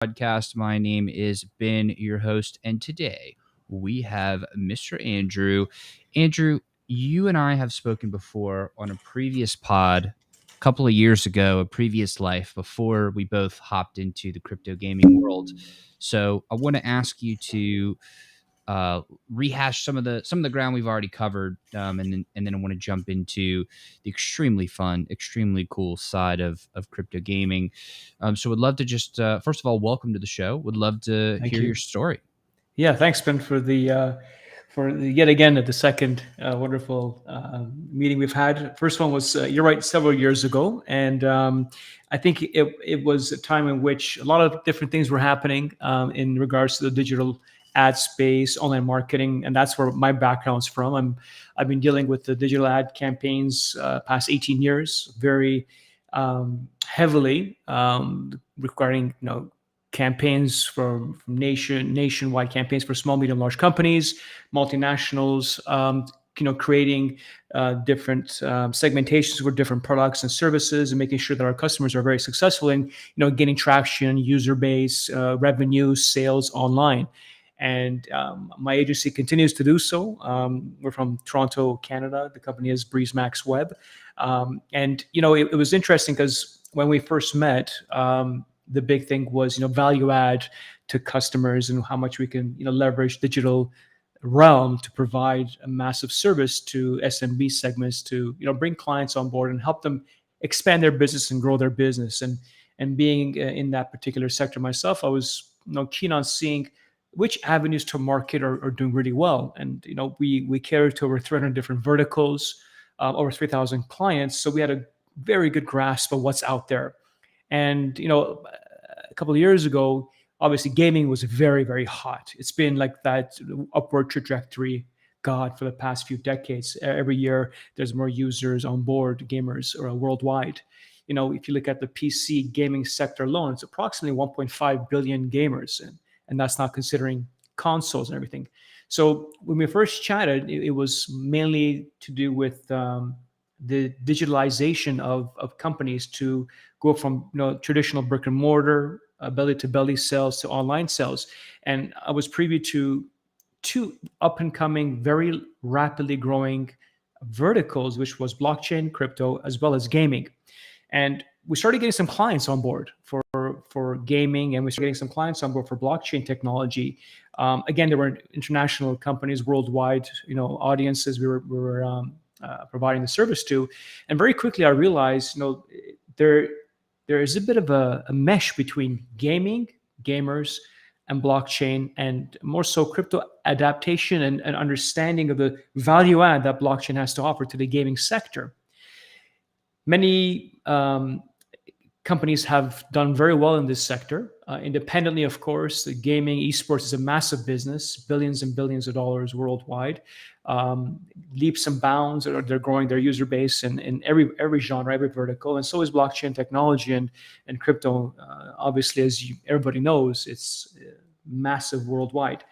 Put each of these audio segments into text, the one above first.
Podcast. My name is Ben, your host, and today we have Mr. Andrew. Andrew, you and I have spoken before on a previous pod a couple of years ago, a previous life before we both hopped into the crypto gaming world. So I want to ask you to rehash some of the ground we've already covered, and then I want to jump into the extremely fun, extremely cool side of crypto gaming. So would love to just first of all welcome to the show. Would love to Thank hear your you. story. Yeah, thanks, Ben, for yet again the second wonderful meeting we've had. First one was you're right, several years ago, and I think it was a time in which a lot of different things were happening in regards to the digital ad space, online marketing, and that's where my background's from. I've been dealing with the digital ad campaigns past 18 years, very heavily regarding campaigns from nationwide campaigns for small, medium, large companies, multinationals, creating different segmentations for different products and services, and making sure that our customers are very successful in, getting traction, user base, revenue, sales online. And my agency continues to do so. We're from Toronto, Canada. The company is Breeze Max Web, and it was interesting because when we first met. The big thing was value add to customers and how much we can leverage digital realm to provide a massive service to SMB segments to bring clients on board and help them expand their business and grow their business. And being in that particular sector myself, I was keen on seeing which avenues to market are doing really well. And we cater to over 300 different verticals, over 3,000 clients, so we had a very good grasp of what's out there. And a couple of years ago, obviously gaming was very, very hot. It's been like that upward trajectory, God, for the past few decades. Every year, there's more users on board, gamers worldwide. If you look at the PC gaming sector alone, it's approximately 1.5 billion gamers, and that's not considering consoles and everything. So when we first chatted, it was mainly to do with the digitalization of companies to go from traditional brick and mortar belly to belly sales to online sales. And I was privy to two up and coming, very rapidly growing verticals, which was blockchain, crypto, as well as gaming. And we started getting some clients on board for gaming, and we started getting some clients on board for blockchain technology. Again, there were international companies, worldwide, audiences we were providing the service to. And very quickly, I realized, there is a bit of a mesh between gaming, gamers, and blockchain, and more so crypto adaptation and understanding of the value add that blockchain has to offer to the gaming sector. Many companies have done very well in this sector. Independently, of course, the gaming esports is a massive business, billions and billions of dollars worldwide. Leaps and bounds, they're growing their user base in every genre, every vertical, and so is blockchain technology and crypto. Obviously, as everybody knows, it's massive worldwide.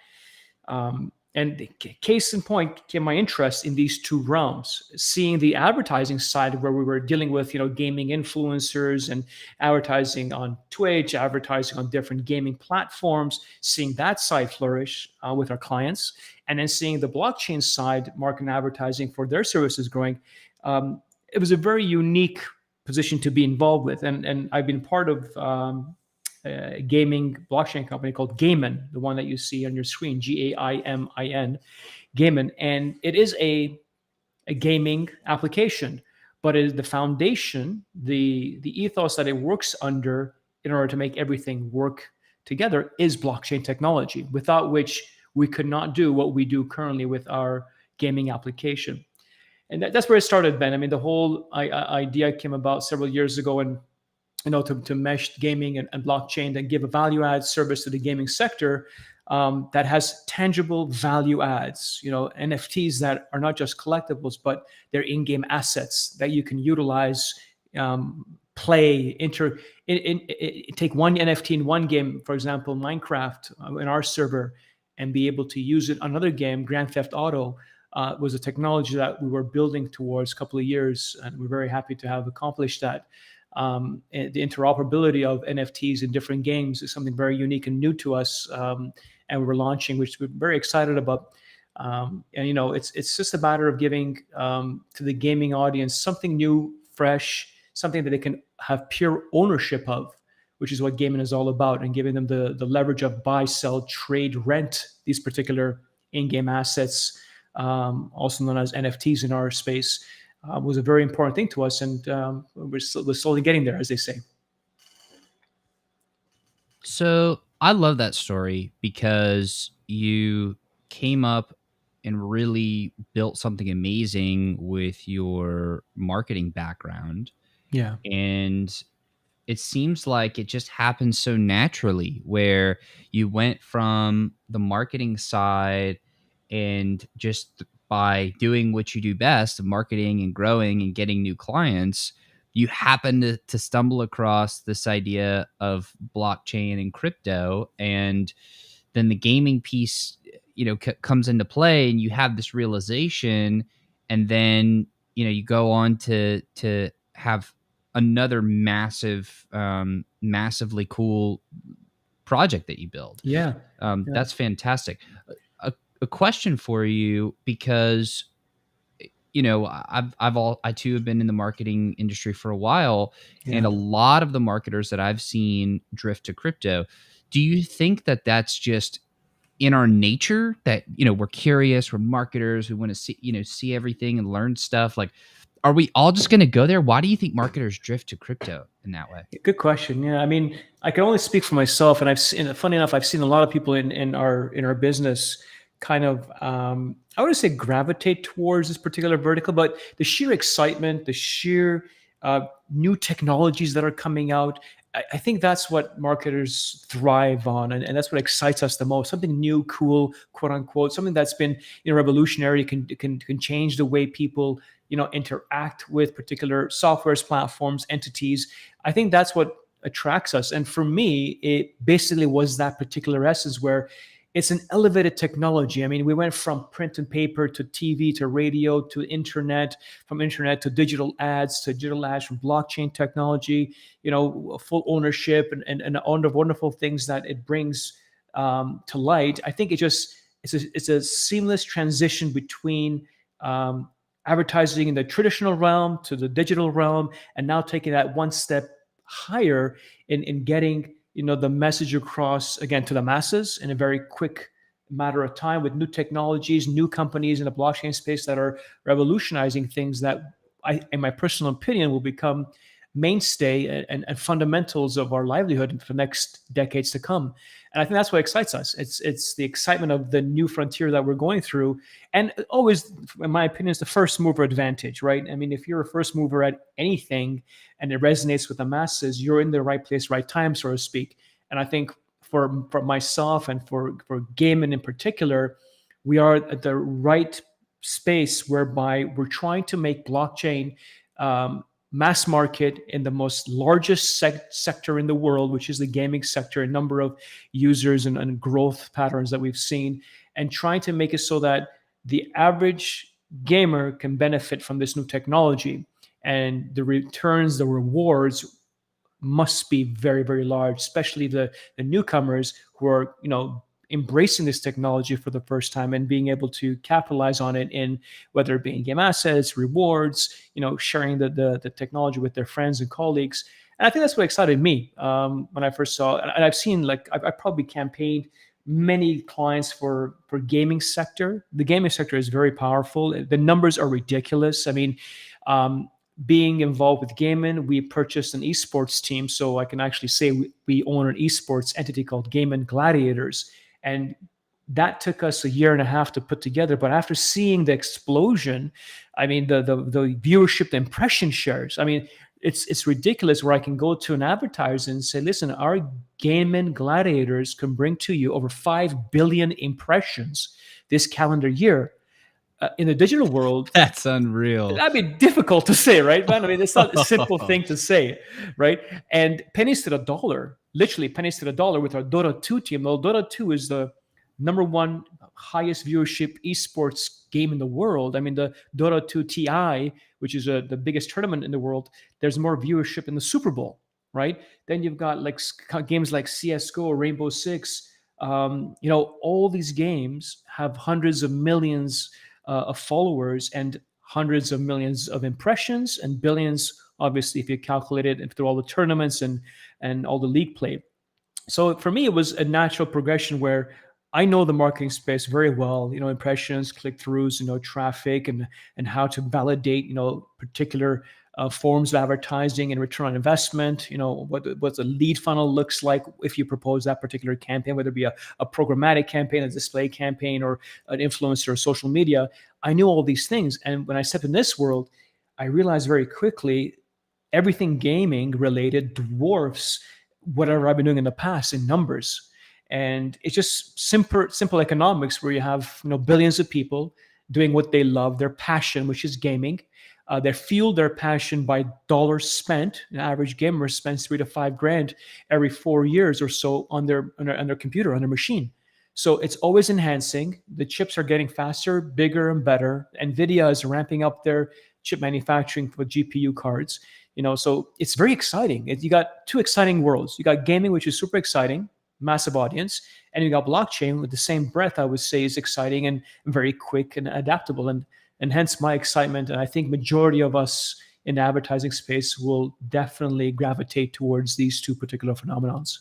And the case in point came my interest in these two realms, seeing the advertising side where we were dealing with, gaming influencers and advertising on Twitch, advertising on different gaming platforms, seeing that side flourish with our clients, and then seeing the blockchain side, market and advertising for their services growing. It was a very unique position to be involved with. And I've been part of a gaming blockchain company called Gaimin, the one that you see on your screen, Gaimin, Gaimin. And it is a gaming application, but it is the foundation, the ethos that it works under in order to make everything work together is blockchain technology, without which we could not do what we do currently with our gaming application. And that's where it started, Ben. I mean, the whole idea came about several years ago, and to mesh gaming and blockchain and give a value add service to the gaming sector that has tangible value adds, NFTs that are not just collectibles, but they're in-game assets that you can utilize, play, take one NFT in one game, for example, Minecraft in our server, and be able to use it on another game, Grand Theft Auto. Was a technology that we were building towards a couple of years, and we're very happy to have accomplished that. and the interoperability of NFTs in different games is something very unique and new to us, and we're launching, which we're very excited about. And it's just a matter of giving to the gaming audience something new, fresh, something that they can have pure ownership of, which is what gaming is all about, and giving them the leverage of buy, sell, trade, rent these particular in-game assets, also known as NFTs in our space, was a very important thing to us, and we're slowly getting there, as they say. So I love that story because you came up and really built something amazing with your marketing background. Yeah. And it seems like it just happened so naturally, where you went from the marketing side and just by doing what you do best, marketing and growing and getting new clients, you happen to stumble across this idea of blockchain and crypto. And then the gaming piece, comes into play, and you have this realization. And then, you go on to have another massively cool project that you build. Yeah. That's fantastic. A question for you, because I too have been in the marketing industry for a while, and Yeah. a lot of the marketers that I've seen drift to crypto. Do you think that that's just in our nature, that we're curious, we're marketers, we want to see everything and learn stuff? Like, are we all just going to go there? Why do you think marketers drift to crypto in that way? Good question. Yeah, I mean, I can only speak for myself, and I've seen. Funny enough, I've seen a lot of people in our business kind of, I wouldn't say gravitate towards this particular vertical, but the sheer excitement, the sheer new technologies that are coming out. I think that's what marketers thrive on, and that's what excites us the most. Something new, cool, quote unquote, something that's been revolutionary, can change the way people interact with particular softwares, platforms, entities. I think that's what attracts us. And for me, it basically was that particular essence where it's an elevated technology. I mean, we went from print and paper to TV to radio to internet, from internet to digital ads, from blockchain technology, full ownership and all the wonderful things that it brings to light. I think it's a seamless transition between advertising in the traditional realm to the digital realm, and now taking that one step higher in getting the message across again to the masses in a very quick matter of time, with new technologies, new companies in the blockchain space that are revolutionizing things that in my personal opinion, will become mainstay and fundamentals of our livelihood for the next decades to come. And I think that's what excites us. It's the excitement of the new frontier that we're going through, and always, in my opinion, is the first mover advantage, right? I mean, if you're a first mover at anything and it resonates with the masses, you're in the right place, right time, so to speak. And I think for myself and for Gaimin in particular, we are at the right space whereby we're trying to make blockchain mass market in the most largest sector in the world, which is the gaming sector, a number of users and growth patterns that we've seen, and trying to make it so that the average gamer can benefit from this new technology. And the returns, the rewards must be very, very large, especially the newcomers who are, embracing this technology for the first time and being able to capitalize on it, in whether it be in game assets, rewards, sharing the technology with their friends and colleagues. And I think that's what excited me when I first saw it. And I've seen, like, I probably campaigned many clients for gaming sector. The gaming sector is very powerful. The numbers are ridiculous. I mean, being involved with Gaimin, we purchased an esports team. So I can actually say we own an esports entity called Gaimin Gladiators. And that took us a year and a half to put together. But after seeing the explosion, I mean, the viewership, the impression shares, I mean, it's ridiculous, where I can go to an advertiser and say, listen, our Gaimin Gladiators can bring to you over 5 billion impressions this calendar year. In the digital world, That's unreal. that'd be difficult to say, right, man? I mean, it's not a simple thing to say, right? And pennies to the dollar, literally pennies to the dollar, with our Dota 2 team. Well, Dota 2 is the number one highest viewership esports game in the world. I mean, the Dota 2 TI, which is the biggest tournament in the world, there's more viewership in the Super Bowl, right? Then you've got like games like CS:GO or Rainbow Six. All these games have hundreds of millions of followers and hundreds of millions of impressions and billions, obviously, if you calculate it through all the tournaments and all the league play. So for me, it was a natural progression where I know the marketing space very well, impressions, click-throughs, traffic, and how to validate, particular forms of advertising and return on investment, what the lead funnel looks like if you propose that particular campaign, whether it be a programmatic campaign, a display campaign, or an influencer or social media. I knew all these things. And when I stepped in this world, I realized very quickly everything gaming related dwarfs whatever I've been doing in the past in numbers. And it's just simple economics where you have billions of people doing what they love, their passion, which is gaming. They fuel their passion by dollars spent. An average gamer spends $3,000 to $5,000 every 4 years or so on their computer, on their machine. So it's always enhancing. The chips are getting faster, bigger, and better. NVIDIA is ramping up their chip manufacturing for GPU cards. So it's very exciting. You got two exciting worlds. You got gaming, which is super exciting, massive audience, and you got blockchain with the same breadth, I would say, is exciting and very quick and adaptable. And hence my excitement. And I think majority of us in the advertising space will definitely gravitate towards these two particular phenomenons.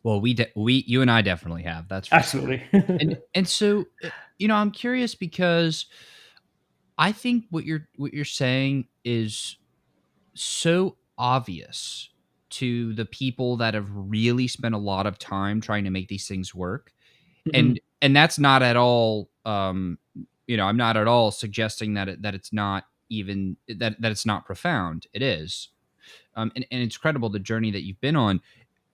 Well, you and I definitely have. That's for absolutely. Sure. And so, I'm curious because I think what you're saying is so obvious to the people that have really spent a lot of time trying to make these things work. Mm-hmm. And that's not at all I'm not at all suggesting that it's not even that it's not profound. It is. And it's credible the journey that you've been on.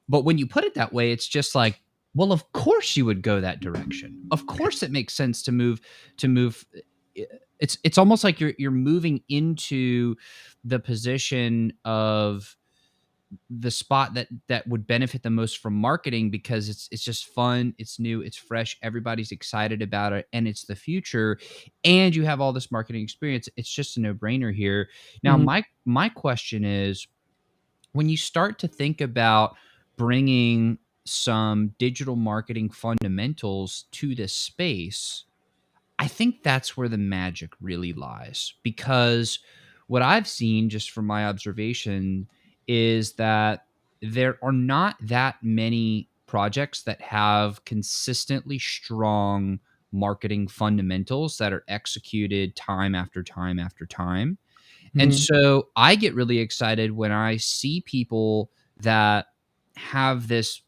But when you put it that way, it's just like, well, of course you would go that direction. Of course it makes sense to move. It's almost like you're moving into the position of the spot that would benefit the most from marketing, because it's just fun, it's new, it's fresh, everybody's excited about it, and it's the future, and you have all this marketing experience. It's just a no-brainer here. Now, Mm-hmm. my question is, when you start to think about bringing some digital marketing fundamentals to this space, I think that's where the magic really lies, because what I've seen just from my observation is that there are not that many projects that have consistently strong marketing fundamentals that are executed time after time after time. And Mm-hmm. so I get really excited when I see people that have this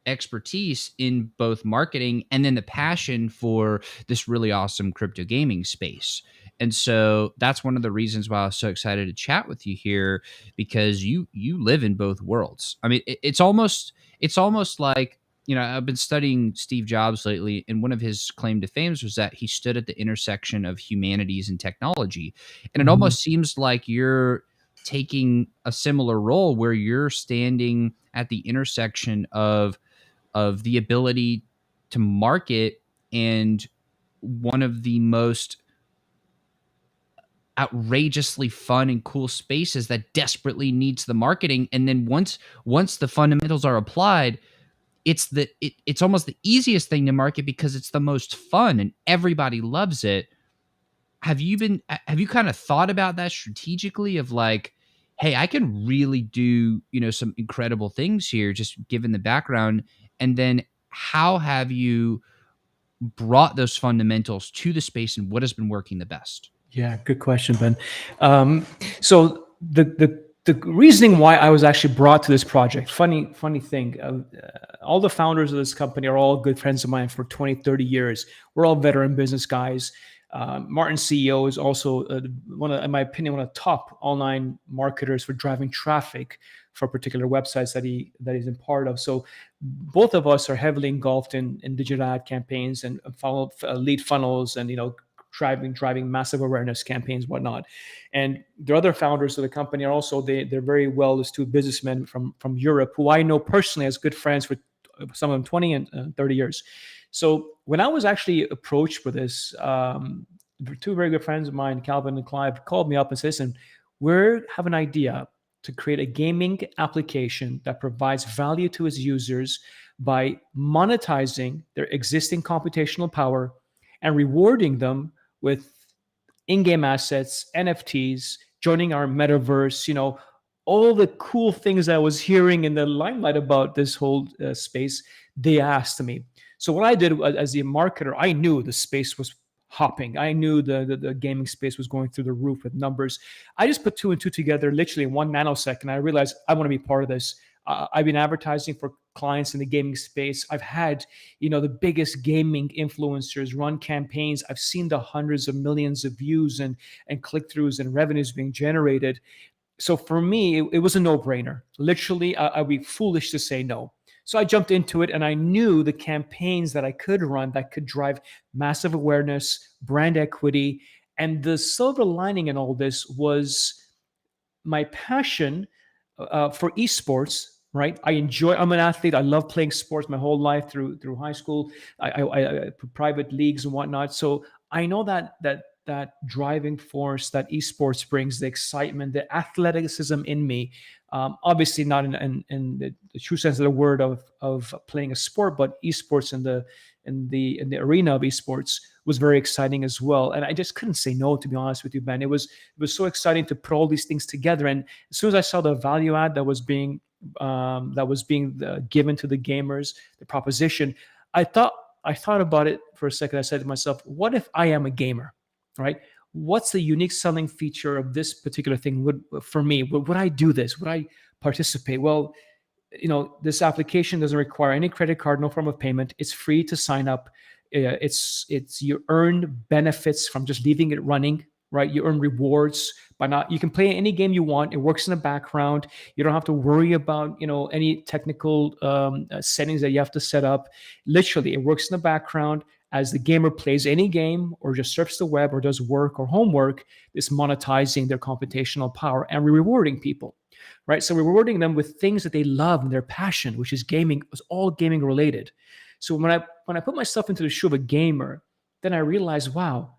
expertise in both marketing and then the passion for this really awesome crypto gaming space. And so that's one of the reasons why I was so excited to chat with you here, because you live in both worlds. I mean, it's almost like, I've been studying Steve Jobs lately, and one of his claim to fame was that he stood at the intersection of humanities and technology. And it Mm-hmm. almost seems like you're taking a similar role where you're standing at the intersection of the ability to market and one of the most outrageously fun and cool spaces that desperately needs the marketing. And then once the fundamentals are applied, it's almost the easiest thing to market because it's the most fun and everybody loves it. Have you kind of thought about that strategically, of like, hey, I can really do, some incredible things here just given the background? And then how have you brought those fundamentals to the space, and what has been working the best? Yeah, good question, Ben. So the reasoning why I was actually brought to this project, funny thing, all the founders of this company are all good friends of mine for 20, 30 years. We're all veteran business guys. Martin, CEO, is also in my opinion, one of the top online marketers for driving traffic for particular websites that he's in part of. So both of us are heavily engulfed in digital ad campaigns and lead funnels, and driving massive awareness campaigns, whatnot. And the other founders of the company are also they're very well astute businessmen from Europe, who I know personally as good friends for some of them 20 and 30 years. So when I was actually approached for this, two very good friends of mine, Calvin and Clive, called me up and said, listen, we have an idea to create a gaming application that provides value to its users by monetizing their existing computational power and rewarding them with in-game assets, NFTs, joining our metaverse, all the cool things I was hearing in the limelight about this whole space, they asked me. So what I did as a marketer, I knew the space was hopping. I knew the gaming space was going through the roof with numbers. I just put two and two together literally in 1 nanosecond. I realized I want to be part of this. I've been advertising for clients in the gaming space. I've had, the biggest gaming influencers run campaigns. I've seen the hundreds of millions of views and click-throughs and revenues being generated. So for me, it was a no-brainer. Literally, I'd be foolish to say no. So I jumped into it, and I knew the campaigns that I could run that could drive massive awareness, brand equity. And the silver lining in all this was my passion for esports. Right, I'm an athlete. I love playing sports my whole life through high school. I private leagues and whatnot. So I know that driving force that esports brings, the excitement, the athleticism in me. Obviously, not in the true sense of the word of playing a sport, but esports in the arena of esports was very exciting as well. And I just couldn't say no, to be honest with you, Ben. It was so exciting to put all these things together. And as soon as I saw the value add that was being given to the gamers, the proposition, I thought about it for a second. I said to myself, what if I am a gamer, right? What's the unique selling feature of this particular thing for me? Would I do this? Would I participate? Well, this application doesn't require any credit card, no form of payment. It's free to sign up. It's you earn benefits from just leaving it running, right? You earn rewards by you can play any game you want. It works in the background. You don't have to worry about, any technical settings that you have to set up. Literally, it works in the background as the gamer plays any game or just surfs the web or does work or homework. It's monetizing their computational power and rewarding people, right? So we're rewarding them with things that they love and their passion, which is gaming. It's all gaming related. So when I put myself into the shoe of a gamer, then I realized, wow,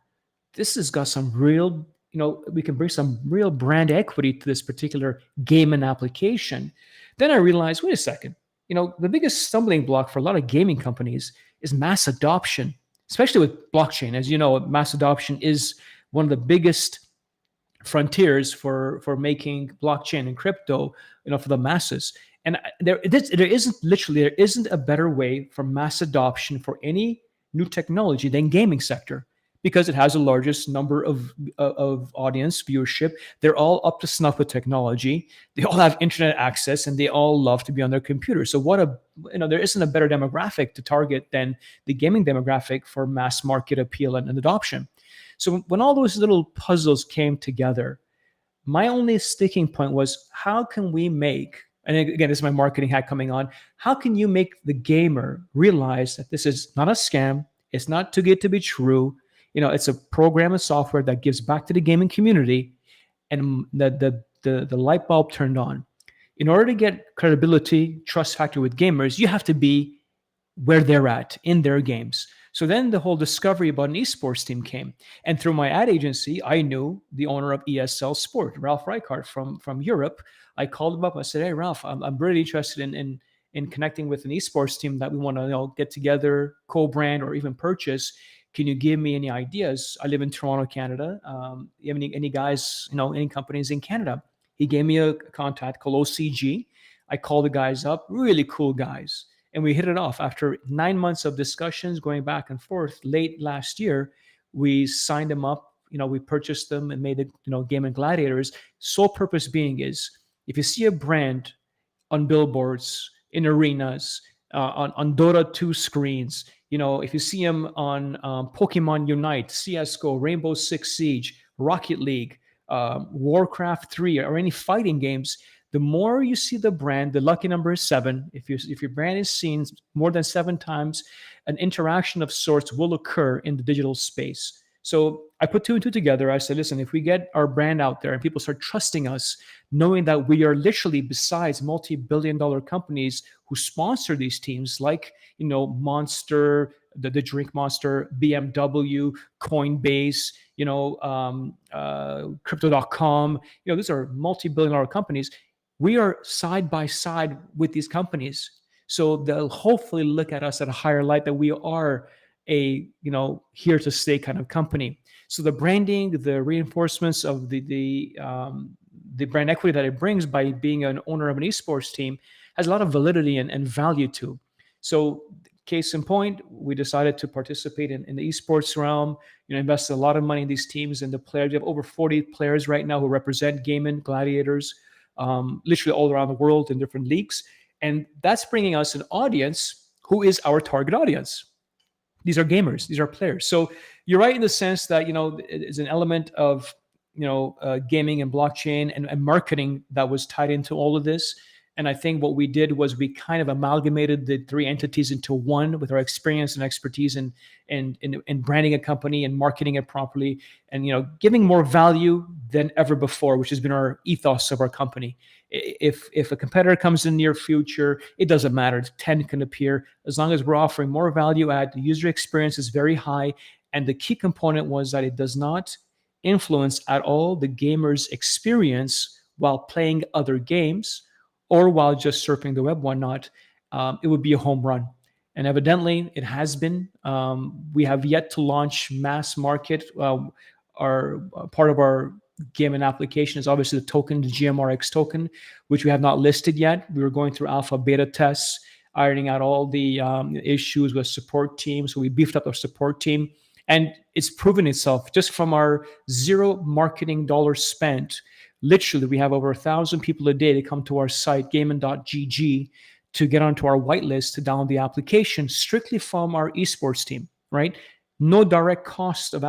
this has got some real, we can bring some real brand equity to this particular game and application. Then I realized, wait a second, the biggest stumbling block for a lot of gaming companies is mass adoption, especially with blockchain. As you know, mass adoption is one of the biggest frontiers for making blockchain and crypto, for the masses. And there isn't a better way for mass adoption for any new technology than gaming sector, because it has the largest number of audience viewership. They're all up to snuff with technology. They all have internet access, and they all love to be on their computer. So there isn't a better demographic to target than the gaming demographic for mass market appeal and adoption. So when all those little puzzles came together, my only sticking point was, how can we make, and again, this is my marketing hack coming on, how can you make the gamer realize that this is not a scam, it's not too good to be true, it's a program of software that gives back to the gaming community, and the light bulb turned on. In order to get credibility, trust factor with gamers, you have to be where they're at in their games. So then the whole discovery about an esports team came. And through my ad agency, I knew the owner of ESL Sport, Ralph Reichart from Europe. I called him up. I said, hey, Ralph, I'm really interested in connecting with an esports team that we want to get together, co-brand, or even purchase. Can you give me any ideas? I live in Toronto, Canada. You have any guys, any companies in Canada? He gave me a contact called OCG. I called the guys up, really cool guys. And we hit it off. After 9 months of discussions going back and forth, late last year, we signed them up. We purchased them and made the Gaimin Gladiators. Sole purpose being is, if you see a brand on billboards, in arenas, on Dota 2 screens, if you see them on Pokemon Unite, CSGO, Rainbow Six Siege, Rocket League, Warcraft 3, or any fighting games, the more you see the brand, the lucky number is 7. If your brand is seen more than 7 times, an interaction of sorts will occur in the digital space. So I put two and two together. I said, listen, if we get our brand out there and people start trusting us, knowing that we are literally, besides multi-billion-dollar companies who sponsor these teams, like Monster, the drink Monster, BMW, Coinbase, Crypto.com, these are multi-billion-dollar companies. We are side by side with these companies, so they'll hopefully look at us at a higher light, that we are a here to stay kind of company. So the branding, the reinforcements of the brand equity that it brings by being an owner of an esports team has a lot of validity and value to. So case in point, we decided to participate in the esports realm. Invested a lot of money in these teams and the players. We have over 40 players right now who represent Gaimin Gladiators, literally all around the world in different leagues, and that's bringing us an audience who is our target audience. These are gamers, these are players. So you're right in the sense that it is an element of gaming and blockchain and marketing that was tied into all of this. And I think what we did was we kind of amalgamated the three entities into one with our experience and expertise in branding a company and marketing it properly, and giving more value than ever before, which has been our ethos of our company. If a competitor comes in the near future, it doesn't matter. 10 can appear. As long as we're offering more value add, the user experience is very high. And the key component was that it does not influence at all the gamer's experience while playing other games or while just surfing the web, whatnot. It would be a home run. And evidently, it has been. We have yet to launch mass market. Our part of our Gaimin application is obviously the token, the GMRX token, which we have not listed yet. We were going through alpha beta tests, ironing out all the issues with support team. So we beefed up our support team, and it's proven itself just from our zero marketing dollars spent. Literally, we have over 1,000 people a day that come to our site, gaimin.gg, to get onto our whitelist to download the application strictly from our esports team, right? No direct cost of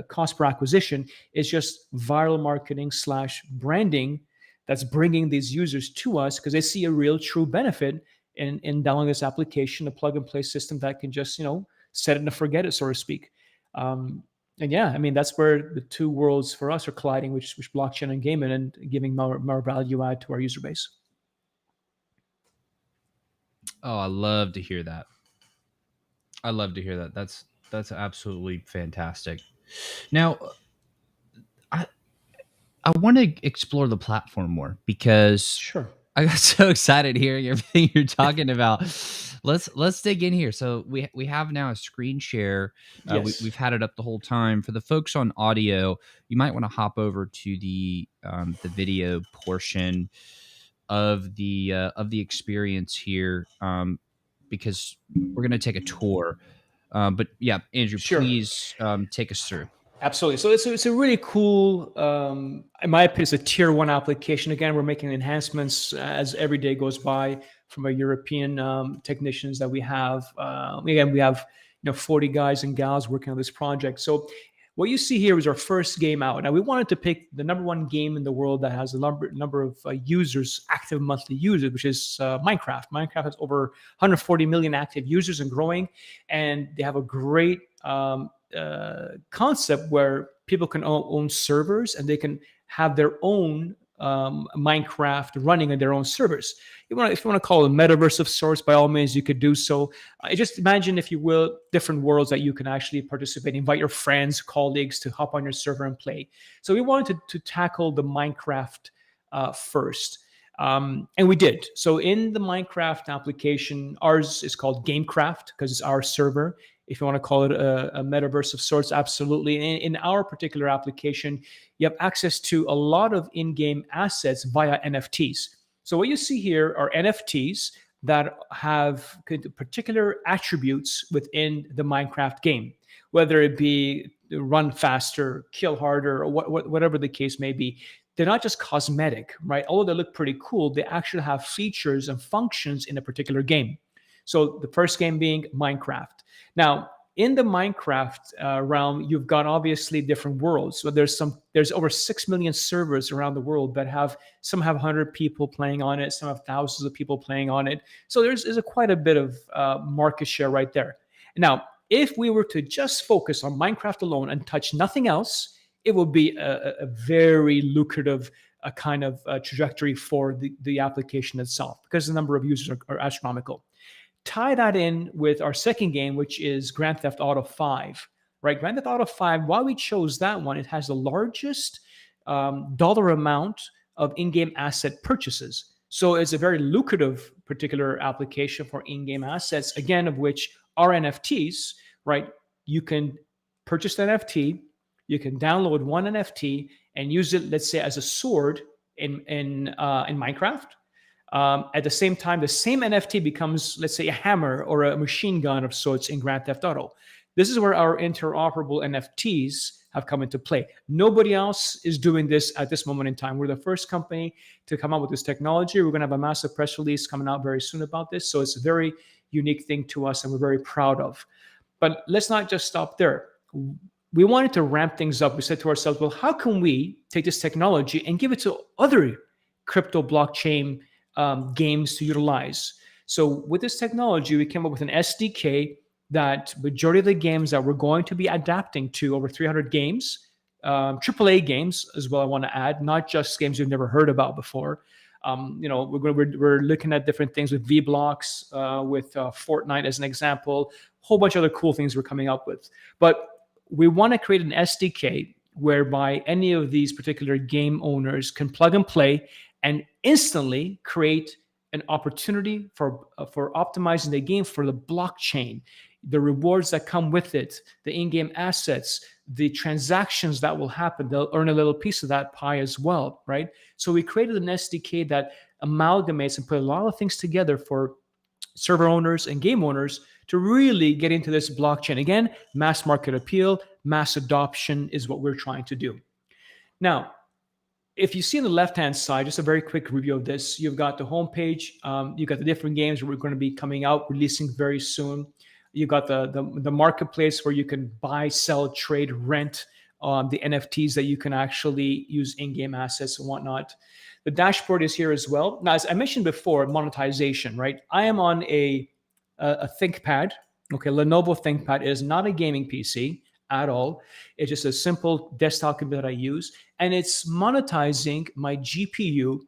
cost per acquisition. It's just viral marketing / branding that's bringing these users to us because they see a real true benefit in downloading this application, a plug and play system that can just set it and forget it, so to speak. And yeah, I mean, that's where the two worlds for us are colliding, which blockchain and gaming, and giving more value add to our user base. Oh, I love to hear that. I love to hear that. That's absolutely fantastic. Now, I want to explore the platform more because Sure. I got so excited hearing everything you're talking about. Let's dig in here. So we have now a screen share. Yes. We've had it up the whole time. For the folks on audio, you might want to hop over to the video portion of the experience here, because we're gonna take a tour. But yeah, Andrew, Sure. please take us through. Absolutely. So it's a really cool, in my opinion, it's a tier 1 application. Again, we're making enhancements as every day goes by from our European technicians that we have. Again, we have 40 guys and gals working on this project. So what you see here is our first game out. Now, we wanted to pick the number one game in the world that has a number of users, active monthly users, which is Minecraft. Minecraft has over 140 million active users and growing, and they have a great concept where people can own servers and they can have their own Minecraft running on their own servers. If you want to call it a metaverse of sorts, by all means, you could do so. Just imagine, if you will, different worlds that you can actually participate, invite your friends, colleagues to hop on your server and play. So we wanted to tackle the Minecraft first. And we did. So in the Minecraft application, ours is called Gamecraft because it's our server. If you want to call it a metaverse of sorts, absolutely. In our particular application, you have access to a lot of in-game assets via NFTs. So what you see here are NFTs that have particular attributes within the Minecraft game, whether it be run faster, kill harder, or whatever the case may be. They're not just cosmetic, right? Although they look pretty cool, they actually have features and functions in a particular game. So the first game being Minecraft. Now, in the Minecraft realm, you've got obviously different worlds. So there's over 6 million servers around the world that some have 100 people playing on it, some have thousands of people playing on it. So there's quite a bit of market share right there. Now, if we were to just focus on Minecraft alone and touch nothing else, it would be a very lucrative kind of trajectory for the application itself, because the number of users are astronomical. Tie that in with our second game, which is Grand Theft Auto 5, right? Grand Theft Auto 5, why we chose that one, it has the largest dollar amount of in-game asset purchases. So it's a very lucrative particular application for in-game assets, again, of which are NFTs, right? You can purchase an NFT, you can download one NFT and use it, let's say, as a sword in Minecraft. At the same time, the same NFT becomes, let's say, a hammer or a machine gun of sorts in Grand Theft Auto. This is where our interoperable NFTs have come into play. Nobody else is doing this at this moment in time. We're the first company to come out with this technology. We're going to have a massive press release coming out very soon about this. So it's a very unique thing to us and we're very proud of. But let's not just stop there. We wanted to ramp things up. We said to ourselves, well, how can we take this technology and give it to other crypto blockchain games to utilize? So with this technology, we came up with an SDK that majority of the games that we're going to be adapting to, over 300 games, AAA games as well, I want to add, not just games you've never heard about before. We're looking at different things with V-Blocks, with Fortnite as an example, a whole bunch of other cool things we're coming up with. But we want to create an SDK whereby any of these particular game owners can plug and play and instantly create an opportunity for optimizing the game for the blockchain, the rewards that come with it, the in-game assets, the transactions that will happen. They'll earn a little piece of that pie as well, right? So we created an SDK that amalgamates and put a lot of things together for server owners and game owners to really get into this blockchain. Again, mass market appeal, mass adoption is what we're trying to do. Now, if you see on the left-hand side, just a very quick review of this, you've got the homepage, you've got the different games that we're going to be coming out, releasing very soon. You've got the marketplace where you can buy, sell, trade, rent the NFTs that you can actually use in-game assets and whatnot. The dashboard is here as well. Now, as I mentioned before, monetization, right? I am on a ThinkPad. Okay, Lenovo ThinkPad is not a gaming PC at all. It's just a simple desktop computer that I use, and it's monetizing my GPU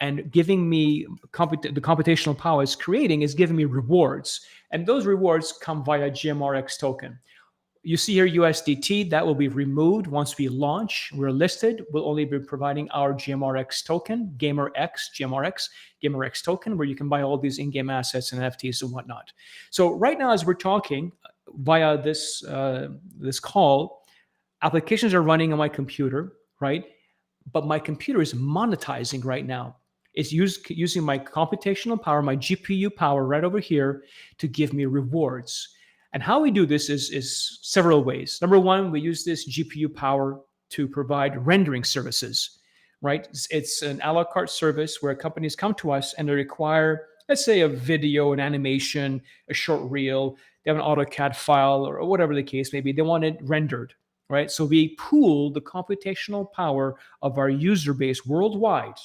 and giving me the computational power it's creating is giving me rewards, and those rewards come via GMRX token. You see here USDT, that will be removed once we launch. We're listed. We'll only be providing our GMRX token, GMRX token, where you can buy all these in-game assets and NFTs and whatnot. So right now, as we're talking via this call, applications are running on my computer, right? But my computer is monetizing right now. It's using my computational power, my GPU power right over here to give me rewards. And how we do this is several ways. Number one, we use this GPU power to provide rendering services, right? It's an a la carte service where companies come to us and they require, let's say, a video, an animation, a short reel. They have an AutoCAD file or whatever the case may be. They want it rendered, right? So we pool the computational power of our user base worldwide,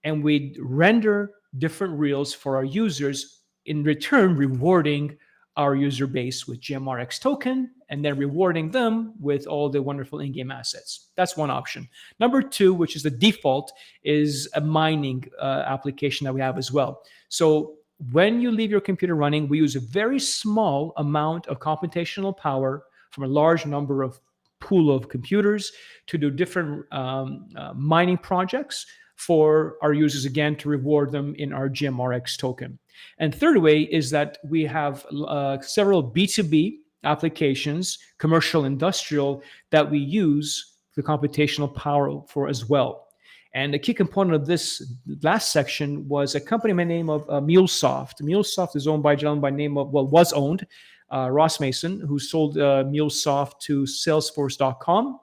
and we render different reels for our users, in return rewarding our user base with GMRX token, and then rewarding them with all the wonderful in-game assets. That's one option. Number two, which is the default, is a mining application that we have as well. So when you leave your computer running, we use a very small amount of computational power from a large number of pool of computers to do different mining projects for our users, again, to reward them in our GMRX token. And third way is that we have several B2B applications, commercial, industrial, that we use the computational power for as well. And a key component of this last section was a company by the name of MuleSoft. MuleSoft is owned by a gentleman by the name of, was owned, Ross Mason, who sold MuleSoft to Salesforce.com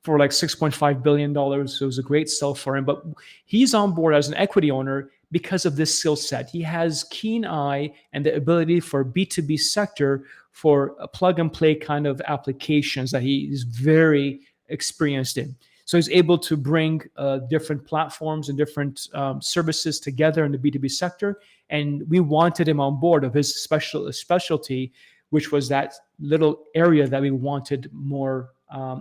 for like $6.5 billion. So it was a great sell for him. But he's on board as an equity owner because of this skill set. He has keen eye and the ability for B2B sector for a plug and play kind of applications that he is very experienced in. So he's able to bring different platforms and different services together in the B2B sector. And we wanted him on board of his specialty, which was that little area that we wanted more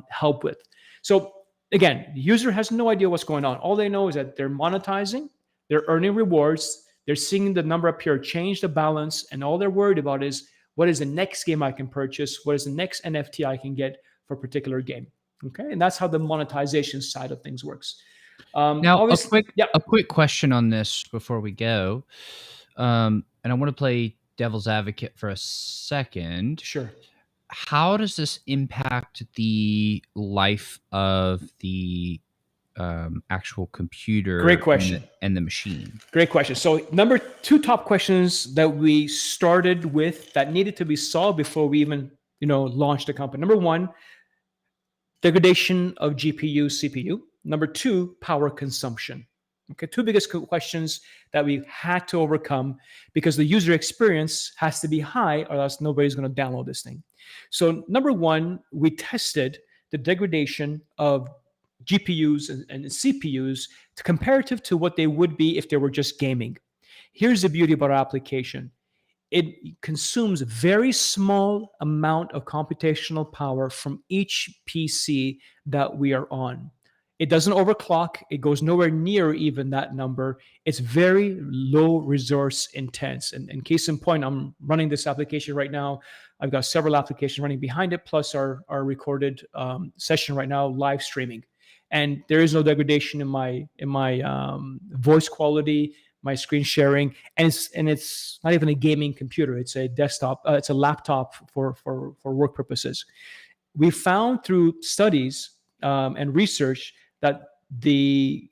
help with. So again, the user has no idea what's going on. All they know is that they're monetizing, they're earning rewards, they're seeing the number appear, change the balance, and all they're worried about is what is the next game I can purchase, what is the next NFT I can get for a particular game. Okay, and that's how the monetization side of things works. Now, Obviously, yeah, a quick question on this before we go, and I want to play devil's advocate for a second. sure. How does this impact the life of the actual computer Great question. and the machine? Great question. So, number two top questions that we started with that needed to be solved before we even, launched the company. Number one, degradation of GPU, CPU. Number two, power consumption. Okay, two biggest questions that we had to overcome because the user experience has to be high or else nobody's going to download this thing. So, number one, we tested the degradation of GPUs and CPUs comparative to what they would be if they were just gaming. Here's the beauty about our application. It consumes a very small amount of computational power from each PC that we are on. It doesn't overclock. It goes nowhere near even that number. It's very low resource intense. And case in point, I'm running this application right now. I've got several applications running behind it, plus our recorded session right now, live streaming. And there is no degradation in my voice quality, my screen sharing, and it's not even a gaming computer. It's a desktop. It's a laptop for work purposes. We found through studies and research that the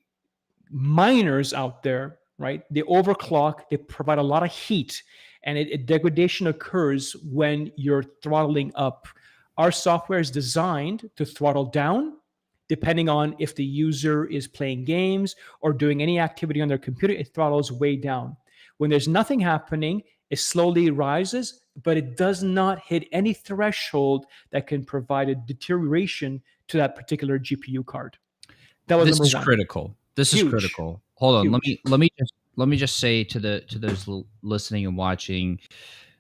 miners out there, right, they overclock, they provide a lot of heat, and degradation occurs when you're throttling up. Our software is designed to throttle down depending on if the user is playing games or doing any activity on their computer. It throttles way down. When there's nothing happening, it slowly rises, but it does not hit any threshold that can provide a deterioration to that particular GPU card. That was This number is one. critical. This is Huge. critical. Hold on. Huge. Let me just say to those listening and watching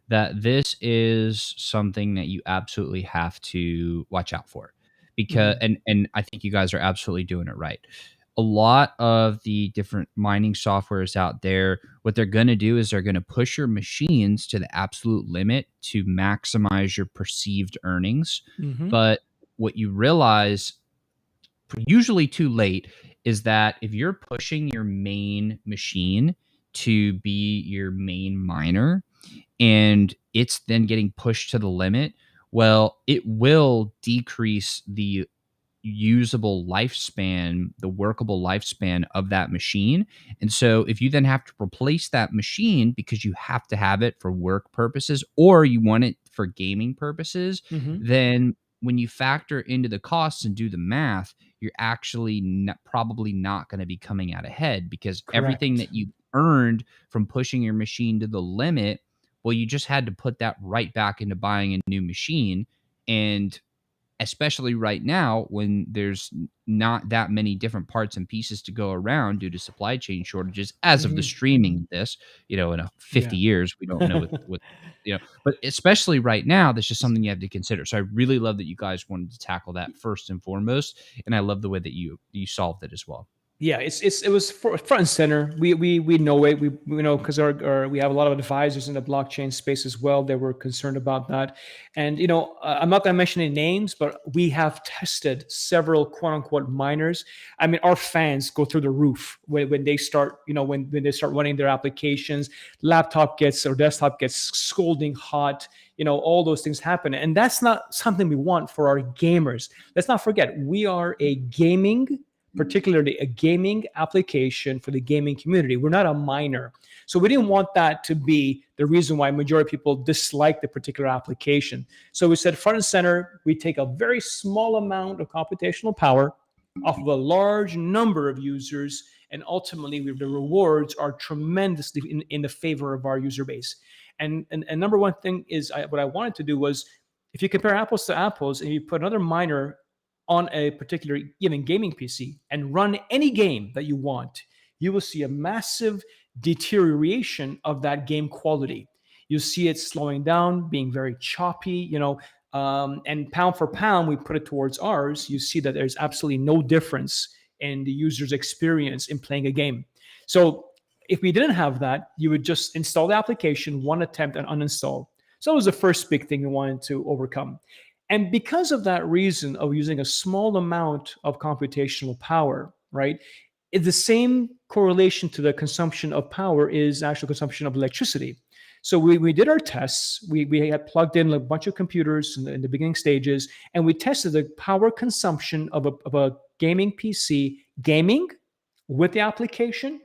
that this is something that you absolutely have to watch out for, because and I think you guys are absolutely doing it right. A lot of the different mining softwares out there, what they're going to do is they're going to push your machines to the absolute limit to maximize your perceived earnings. But what you realize, usually too late, is that if you're pushing your main machine to be your main miner and it's then getting pushed to the limit, well, it will decrease the usable lifespan, the workable lifespan of that machine. And so if you then have to replace that machine because you have to have it for work purposes or you want it for gaming purposes, then when you factor into the costs and do the math, you're actually probably not going to be coming out ahead, because everything that you earned from pushing your machine to the limit, well, you just had to put that right back into buying a new machine. And especially right now when there's not that many different parts and pieces to go around due to supply chain shortages, as of the streaming of this, in a 50 years, we don't know what but especially right now, that's just something you have to consider. So I really love that you guys wanted to tackle that first and foremost, and I love the way that you solved it as well. Yeah, it was front and center. We know it. We know because we have a lot of advisors in the blockchain space as well that were concerned about that. And I'm not going to mention any names, but we have tested several quote unquote miners. I mean, our fans go through the roof when they start when they start running their applications. Laptop or desktop gets scalding hot. All those things happen, and that's not something we want for our gamers. Let's not forget, we are particularly a gaming application for the gaming community. We're not a miner. So we didn't want that to be the reason why majority of people dislike the particular application. So we said front and center, we take a very small amount of computational power off of a large number of users, and ultimately the rewards are tremendously in the favor of our user base. And number one thing is what I wanted to do was, if you compare apples to apples and you put another miner on a particular even gaming PC and run any game that you want, you will see a massive deterioration of that game quality. You see it slowing down, being very choppy, and pound for pound, we put it towards ours. You see that there's absolutely no difference in the user's experience in playing a game. So if we didn't have that, you would just install the application, one attempt, and uninstall. So that was the first big thing we wanted to overcome. And because of that reason of using a small amount of computational power, right? It's the same correlation to the consumption of power is actual consumption of electricity. So we did our tests. We had plugged in a bunch of computers in the beginning stages, and we tested the power consumption of a gaming PC gaming with the application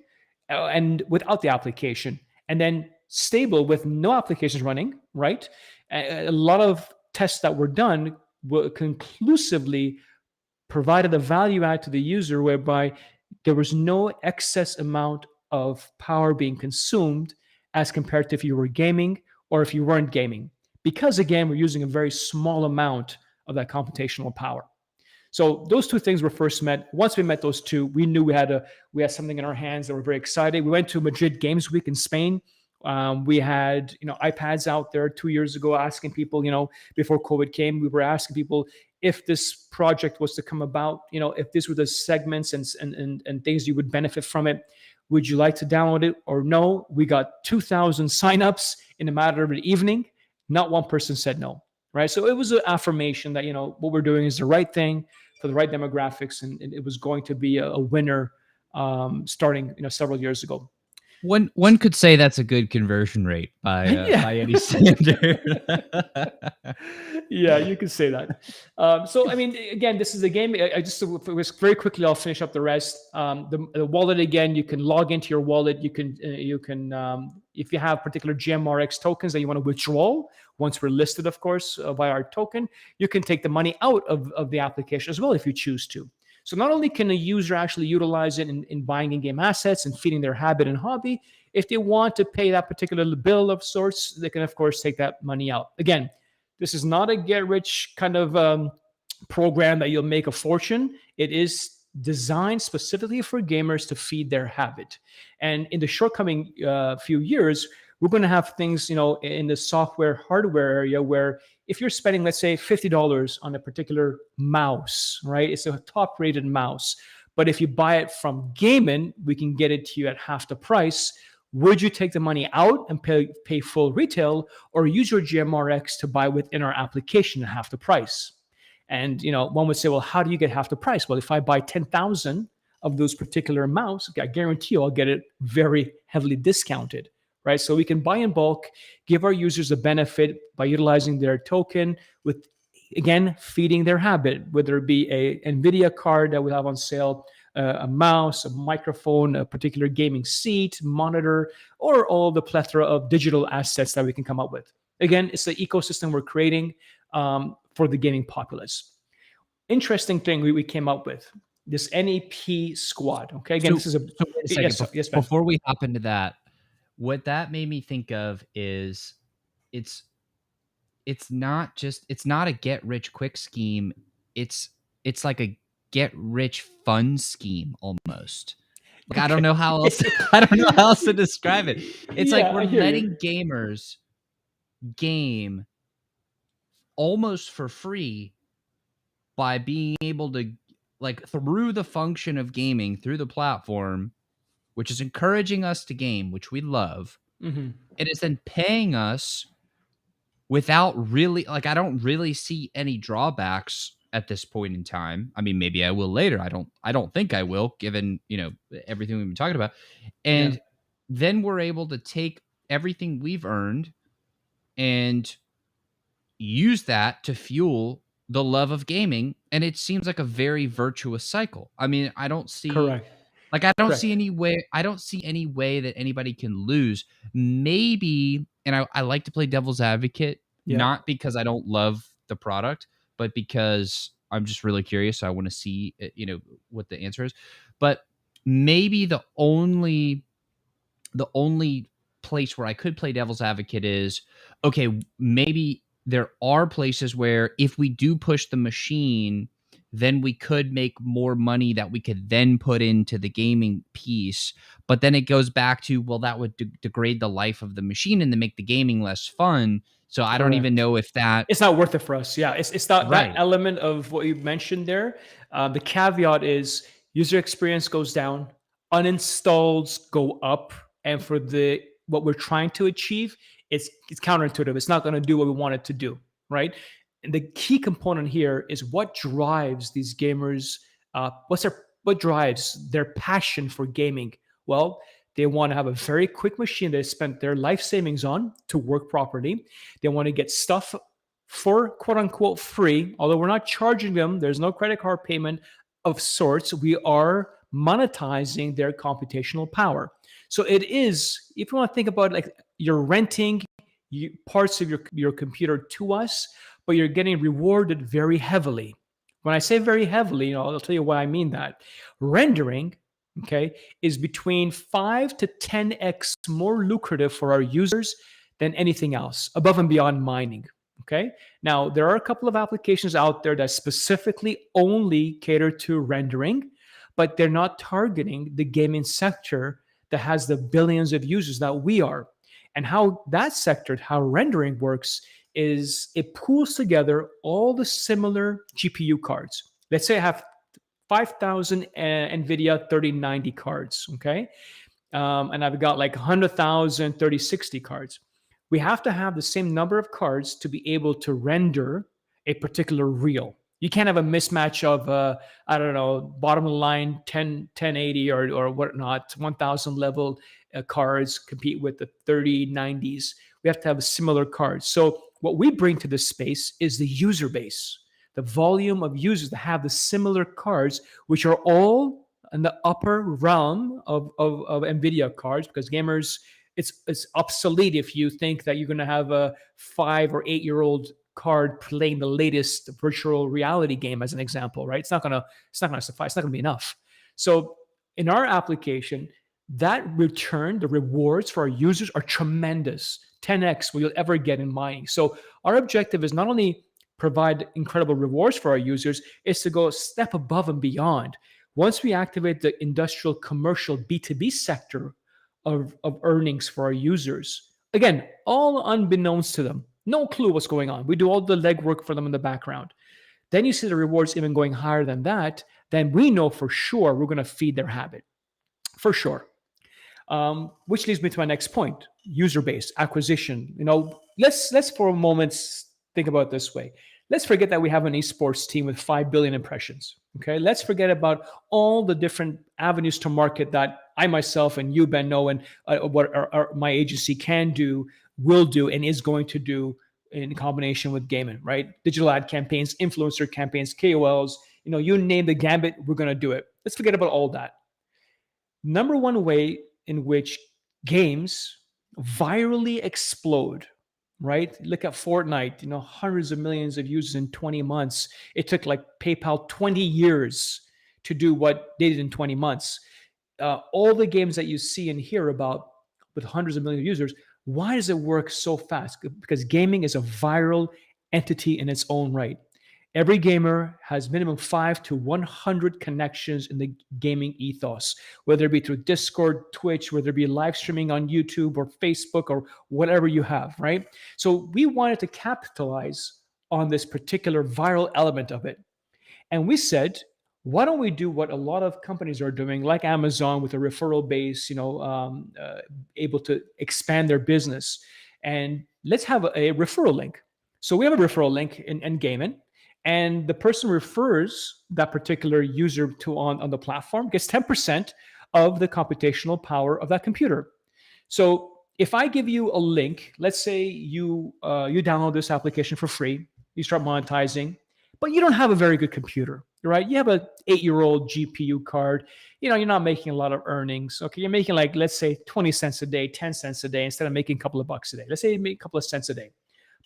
and without the application, and then stable with no applications running, right? A lot of tests that were done were conclusively provided a value add to the user whereby there was no excess amount of power being consumed as compared to if you were gaming or if you weren't gaming. Because again, we're using a very small amount of that computational power. So those two things were first met. Once we met those two, we knew we had something in our hands that we're very excited. We went to Madrid Games Week in Spain. We had iPads out there 2 years ago asking people, before COVID came, we were asking people if this project was to come about, if these were the segments and things you would benefit from it, would you like to download it or no? We got 2,000 signups in a matter of an evening. Not one person said no, right? So it was an affirmation that, what we're doing is the right thing for the right demographics, and it was going to be a winner starting, several years ago. One could say that's a good conversion rate by any standard. Yeah, you could say that. So, I mean, again, this is a game. I just very quickly. I'll finish up the rest. The wallet again. You can log into your wallet. You can if you have particular GMRX tokens that you want to withdraw once we're listed, of course, by our token, you can take the money out of the application as well if you choose to. So not only can a user actually utilize it in buying in-game assets and feeding their habit and hobby, if they want to pay that particular bill of sorts, they can, of course, take that money out. Again, this is not a get-rich kind of program that you'll make a fortune. It is designed specifically for gamers to feed their habit. And in the shortcoming few years, we're going to have things, in the software hardware area where if you're spending, let's say, $50 on a particular mouse, right? It's a top-rated mouse. But if you buy it from Gaimin, we can get it to you at half the price. Would you take the money out and pay full retail, or use your GMRX to buy within our application at half the price? And one would say, well, how do you get half the price? Well, if I buy 10,000 of those particular mouse, I guarantee you I'll get it very heavily discounted. Right? So we can buy in bulk, give our users a benefit by utilizing their token with, again, feeding their habit, whether it be a NVIDIA card that we have on sale, a mouse, a microphone, a particular gaming seat, monitor, or all the plethora of digital assets that we can come up with. Again, it's the ecosystem we're creating for the gaming populace. Interesting thing we came up with, this NEP squad. Okay, again, this is a... So wait a second. Yes, before we hop into that, what that made me think of is it's not a get rich quick scheme. It's like a get rich fun scheme almost. Like, okay. I don't know how else to describe it. It's like we're letting gamers game almost for free by being able to, like, through the function of gaming through the platform, which is encouraging us to game, which we love. Mm-hmm. It is then paying us without really, like, I don't really see any drawbacks at this point in time. I mean, maybe I will later. I don't think I will, given, everything we've been talking about. And then we're able to take everything we've earned and use that to fuel the love of gaming. And it seems like a very virtuous cycle. I mean, I don't see... Correct. Like, I don't see any way. I don't see any way that anybody can lose. Maybe, and I like to play devil's advocate, not because I don't love the product, but because I'm just really curious. So I want to see, what the answer is. But maybe the only place where I could play devil's advocate is, okay, maybe there are places where if we do push the machine then we could make more money that we could then put into the gaming piece. But then it goes back to, well, that would degrade the life of the machine and then make the gaming less fun. So I don't even Correct. know if that. It's not worth it for us. Yeah, it's not that Right. element of what you mentioned there. The caveat is user experience goes down, uninstalls go up, and for the what we're trying to achieve, it's counterintuitive. It's not going to do what we want it to do, right? And the key component here is what drives these gamers. What drives their passion for gaming? Well, they want to have a very quick machine they spent their life savings on to work properly. They want to get stuff for quote unquote free, although we're not charging them. There's no credit card payment of sorts. We are monetizing their computational power. So it is, if you want to think about it, like you're renting parts of your computer to us, but you're getting rewarded very heavily. When I say very heavily, I'll tell you why I mean that. Rendering, okay, is between 5 to 10x more lucrative for our users than anything else, above and beyond mining. Okay. Now, there are a couple of applications out there that specifically only cater to rendering, but they're not targeting the gaming sector that has the billions of users that we are. And how that sector, how rendering works, is it pools together all the similar GPU cards. Let's say I have 5,000 NVIDIA 3090 cards, okay? And I've got like 100,000 3060 cards. We have to have the same number of cards to be able to render a particular reel. You can't have a mismatch of, I don't know, bottom of the line 1080 or whatnot, 1000 level cards compete with the 3090s. We have to have similar cards. So what we bring to this space is the user base, the volume of users that have the similar cards, which are all in the upper realm of NVIDIA cards, because gamers, it's obsolete if you think that you're going to have a 5 or 8-year-old card playing the latest virtual reality game, as an example, right? It's not going to suffice. It's not going to be enough. So in our application, that return, the rewards for our users are tremendous, 10x what you'll ever get in mining. So our objective is not only provide incredible rewards for our users, is to go a step above and beyond. Once we activate the industrial, commercial, B2B sector of earnings for our users, again, all unbeknownst to them, no clue what's going on. We do all the legwork for them in the background. Then you see the rewards even going higher than that, then we know for sure we're going to feed their habit, for sure. Which leads me to my next point: user base acquisition. Let's for a moment think about it this way. Let's forget that we have an esports team with 5 billion impressions. Okay, let's forget about all the different avenues to market that I myself and you, Ben, know, and what my agency can do, will do, and is going to do in combination with Gaimin, right? Digital ad campaigns, influencer campaigns, KOLs, you name the gambit, we're going to do it. Let's forget about all that. Number one way in which games virally explode, right? Look at Fortnite, hundreds of millions of users in 20 months. It took like PayPal 20 years to do what they did in 20 months. All the games that you see and hear about with hundreds of millions of users, why does it work so fast? Because gaming is a viral entity in its own right. Every gamer has minimum 5 to 100 connections in the gaming ethos, whether it be through Discord, Twitch, whether it be live streaming on YouTube or Facebook or whatever you have, right? So we wanted to capitalize on this particular viral element of it. And we said, why don't we do what a lot of companies are doing, like Amazon with a referral base, able to expand their business. And let's have a referral link. So we have a referral link in Gaimin, and the person refers that particular user to on the platform gets 10% of the computational power of that computer. So if I give you a link, let's say you download this application for free, you start monetizing, but you don't have a very good computer, right? You have a 8-year-old GPU card. You're not making a lot of earnings. Okay, you're making like, let's say 20 cents a day, 10 cents a day, instead of making a couple of bucks a day. Let's say you make a couple of cents a day.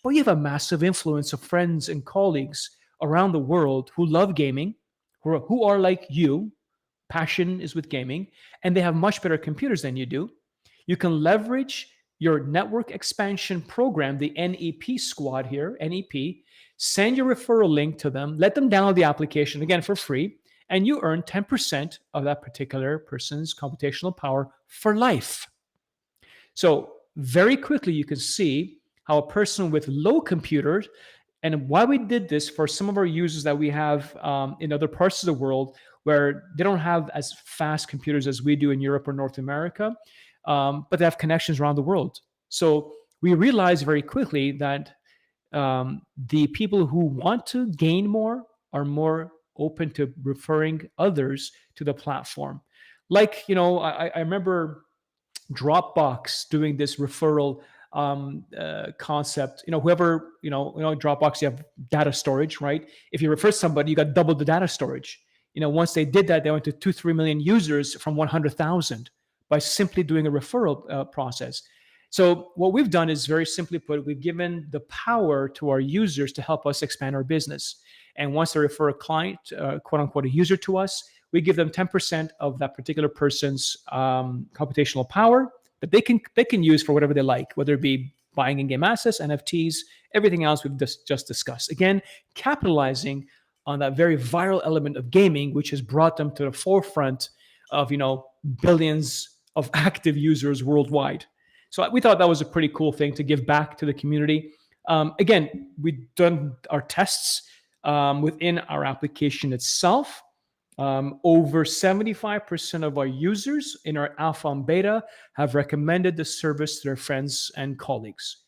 But you have a massive influence of friends and colleagues around the world who love gaming, who are like you, passion is with gaming, and they have much better computers than you do. You can leverage your network expansion program, the NEP squad here, NEP, send your referral link to them, let them download the application again for free, and you earn 10% of that particular person's computational power for life. So, very quickly, you can see how a person with low computers, and why we did this for some of our users that we have in other parts of the world where they don't have as fast computers as we do in Europe or North America, but they have connections around the world. So we realized very quickly that the people who want to gain more are more open to referring others to the platform. Like, I remember Dropbox doing this referral concept. Whoever, Dropbox, you have data storage, right? If you refer somebody, you got double the data storage. Once they did that, they went to 2-3 million users from 100,000 by simply doing a referral process. So what we've done is, very simply put, we've given the power to our users to help us expand our business. And once they refer a client, quote unquote, a user to us, we give them 10% of that particular person's computational power that they can use for whatever they like, whether it be buying in-game assets, NFTs, everything else we've just discussed. Again, capitalizing on that very viral element of gaming, which has brought them to the forefront of billions of active users worldwide. So we thought that was a pretty cool thing to give back to the community. Again, we've done our tests within our application itself. Over 75% of our users in our alpha and beta have recommended the service to their friends and colleagues.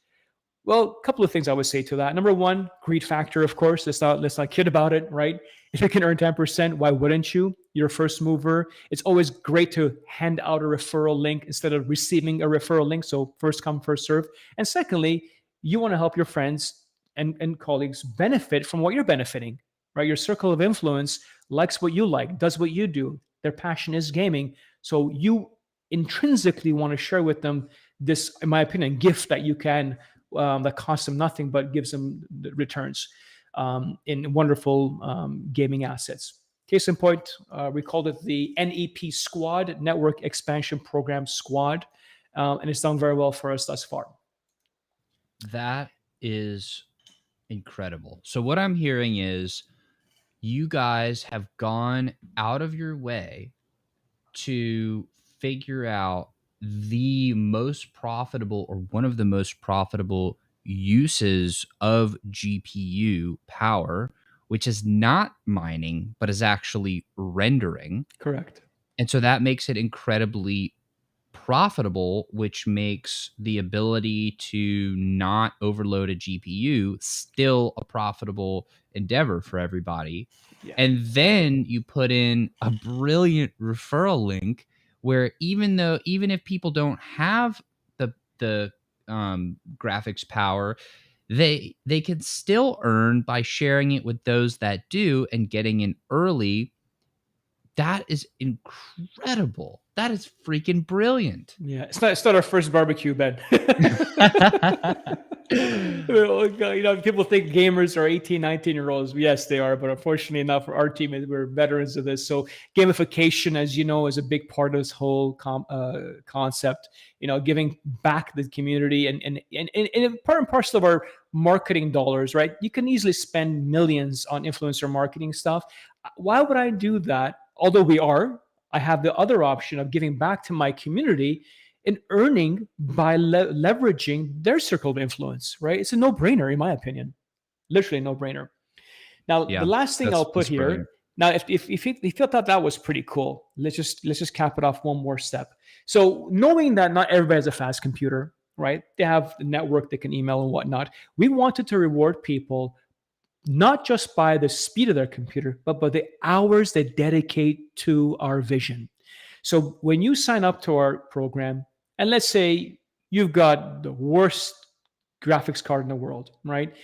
Well, a couple of things I would say to that. Number one, greed factor, of course. Let's not kid about it, right? If you can earn 10%, why wouldn't you? You're a first mover. It's always great to hand out a referral link instead of receiving a referral link. So first come, first serve. And secondly, you want to help your friends and colleagues benefit from what you're benefiting, right? Your circle of influence likes what you like, does what you do. Their passion is gaming. So you intrinsically want to share with them this, in my opinion, gift that you can, that costs them nothing but gives them the returns in wonderful gaming assets. Case in point, we called it the NEP Squad, Network Expansion Program Squad, and it's done very well for us thus far. That is incredible. So what I'm hearing is you guys have gone out of your way to figure out the most profitable, or one of the most profitable uses of GPU power, which is not mining, but is actually rendering. Correct. And so that makes it incredibly profitable, which makes the ability to not overload a GPU still a profitable endeavor for everybody. Yeah. And then you put in a brilliant referral link where even if people don't have the graphics power, they can still earn by sharing it with those that do and getting in early. That is incredible. That is freaking brilliant. Yeah, it's not our first barbecue, Ben. People think gamers are 18, 19-year-olds. Yes, they are, but unfortunately enough, for our team, we're veterans of this. So gamification, as you know, is a big part of this whole concept. Giving back the community and part and parcel of our marketing dollars, right? You can easily spend millions on influencer marketing stuff. Why would I do that? Although I have the other option of giving back to my community and earning by leveraging their circle of influence, right? It's a no-brainer, in my opinion. Literally a no-brainer. Now, the last thing I'll put here. Brilliant. Now, if you thought that was pretty cool, let's just cap it off one more step. So, knowing that not everybody has a fast computer, right? They have the network, they can email and whatnot. We wanted to reward people not just by the speed of their computer, but by the hours they dedicate to our vision. So when you sign up to our program, and let's say you've got the worst graphics card in the world, right?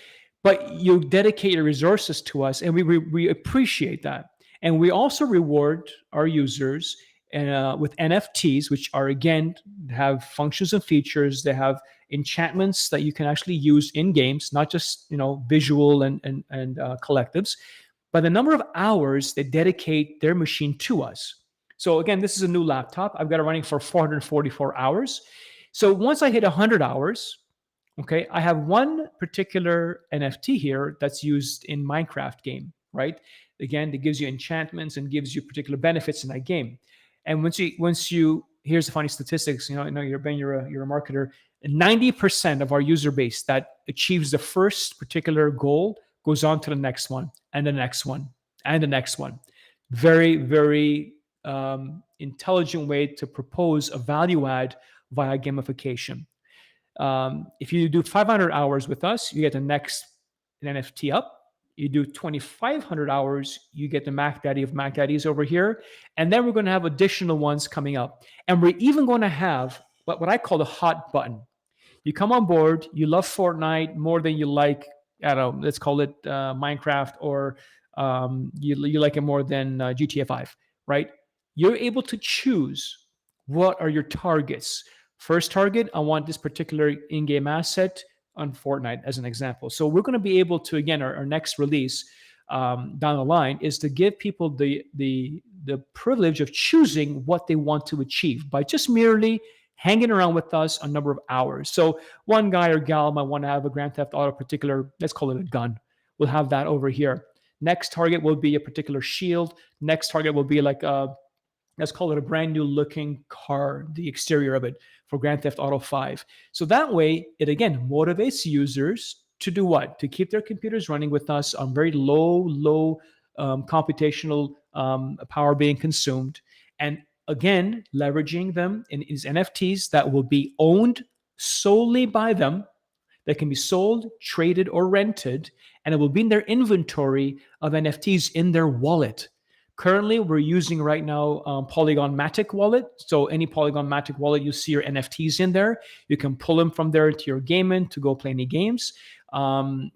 But you dedicate your resources to us, and we appreciate that. And we also reward our users with NFTs, which are, again, have functions and features. They have enchantments that you can actually use in games, not just visual and collectives, but the number of hours they dedicate their machine to us. So again, this is a new laptop. I've got it running for 444 hours. So once I hit 100 hours, okay, I have one particular NFT here that's used in Minecraft game, right? Again, that gives you enchantments and gives you particular benefits in that game. And once you here's the funny statistics. You know, you're Ben, you're a marketer. 90% of our user base that achieves the first particular goal goes on to the next one and the next one and the next one. Very, very intelligent way to propose a value add via gamification. If you do 500 hours with us, you get the next NFT up. You do 2,500 hours, you get the Mac Daddy of Mac Daddies over here. And then we're going to have additional ones coming up. And we're even going to have what I call the hot button. You come on board, you love Fortnite more than you like, I don't know, let's call it Minecraft, or you like it more than GTA 5, right? You're able to choose what are your targets. First target, I want this particular in-game asset on Fortnite as an example. So we're going to be able to, again, our next release down the line is to give people the privilege of choosing what they want to achieve by just merely hanging around with us a number of hours. So one guy or gal might want to have a Grand Theft Auto particular, let's call it a gun. We'll have that over here. Next target will be a particular shield. Next target will be like let's call it a brand new looking car, the exterior of it for Grand Theft Auto 5. So that way, it again motivates users to do what? To keep their computers running with us on very low computational power being consumed. And again, leveraging them in these NFTs that will be owned solely by them, that can be sold, traded, or rented, and it will be in their inventory of NFTs in their wallet. Currently, we're using right now Polygon Matic wallet. So any Polygon Matic wallet, you see your NFTs in there. You can pull them from there to your Gaimin to go play any games, and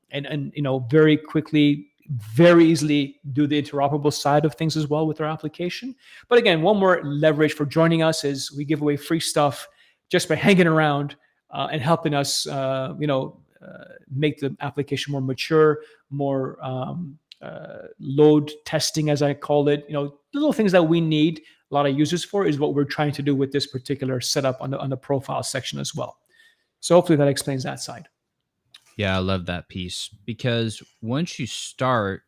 you know, very quickly, very easily do the interoperable side of things as well with our application. But again, one more leverage for joining us is we give away free stuff just by hanging around and helping us, make the application more mature, more load testing, as I call it. You know, little things that we need a lot of users for is what we're trying to do with this particular setup on the profile section as well. So hopefully that explains that side. Yeah, I love that piece because once you start,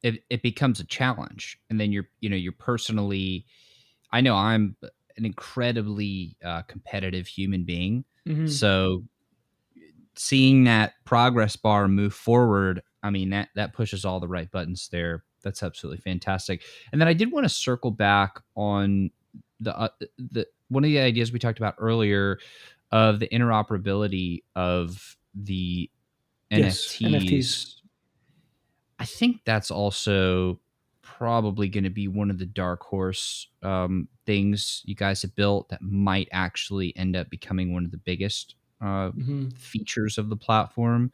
it becomes a challenge, and then you're personally. I know I'm an incredibly competitive human being, so seeing that progress bar move forward, I mean that pushes all the right buttons there. That's absolutely fantastic. And then I did want to circle back on the one of the ideas we talked about earlier of the interoperability of the Yes, NFTs. I think that's also probably going to be one of the dark horse things you guys have built that might actually end up becoming one of the biggest features of the platform,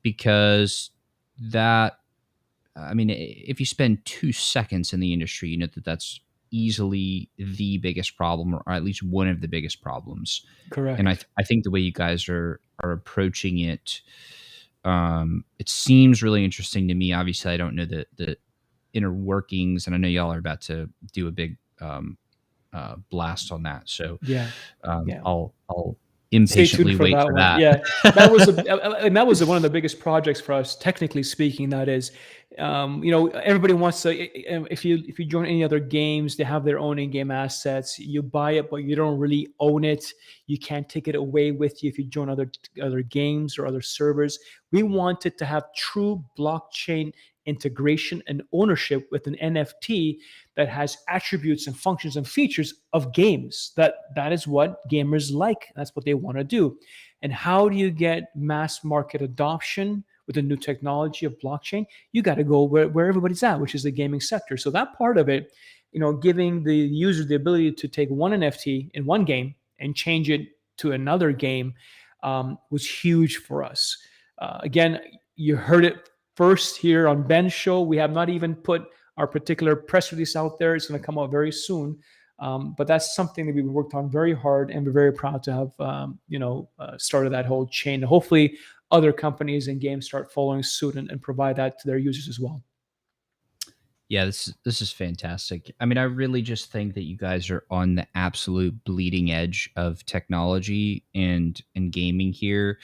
because that, I mean, if you spend 2 seconds in the industry, you know that's easily the biggest problem, or at least one of the biggest problems. Correct. And I think the way you guys are approaching it, it seems really interesting to me. Obviously, I don't know the inner workings, and I know y'all are about to do a big blast on that. So Yeah. I'll Stay tuned impatiently for wait that for one. that. Yeah, that was and that was one of the biggest projects for us, technically speaking. That is, everybody wants to. If you join any other games, they have their own in-game assets. You buy it, but you don't really own it. You can't take it away with you if you join other games or other servers. We wanted to have true blockchain integration and ownership with an NFT that has attributes and functions and features of games. That is what gamers like. That's what they want to do. And how do you get mass market adoption with the new technology of blockchain? You got to go where everybody's at, which is the gaming sector. So that part of it, giving the user the ability to take one NFT in one game and change it to another game was huge for us. Again, you heard it first here on Ben's show. We have not even put our particular press release out there. It's going to come out very soon. But that's something that we've worked on very hard, and we're very proud to have, started that whole chain. Hopefully other companies and games start following suit and provide that to their users as well. Yeah, this is fantastic. I mean, I really just think that you guys are on the absolute bleeding edge of technology and gaming here.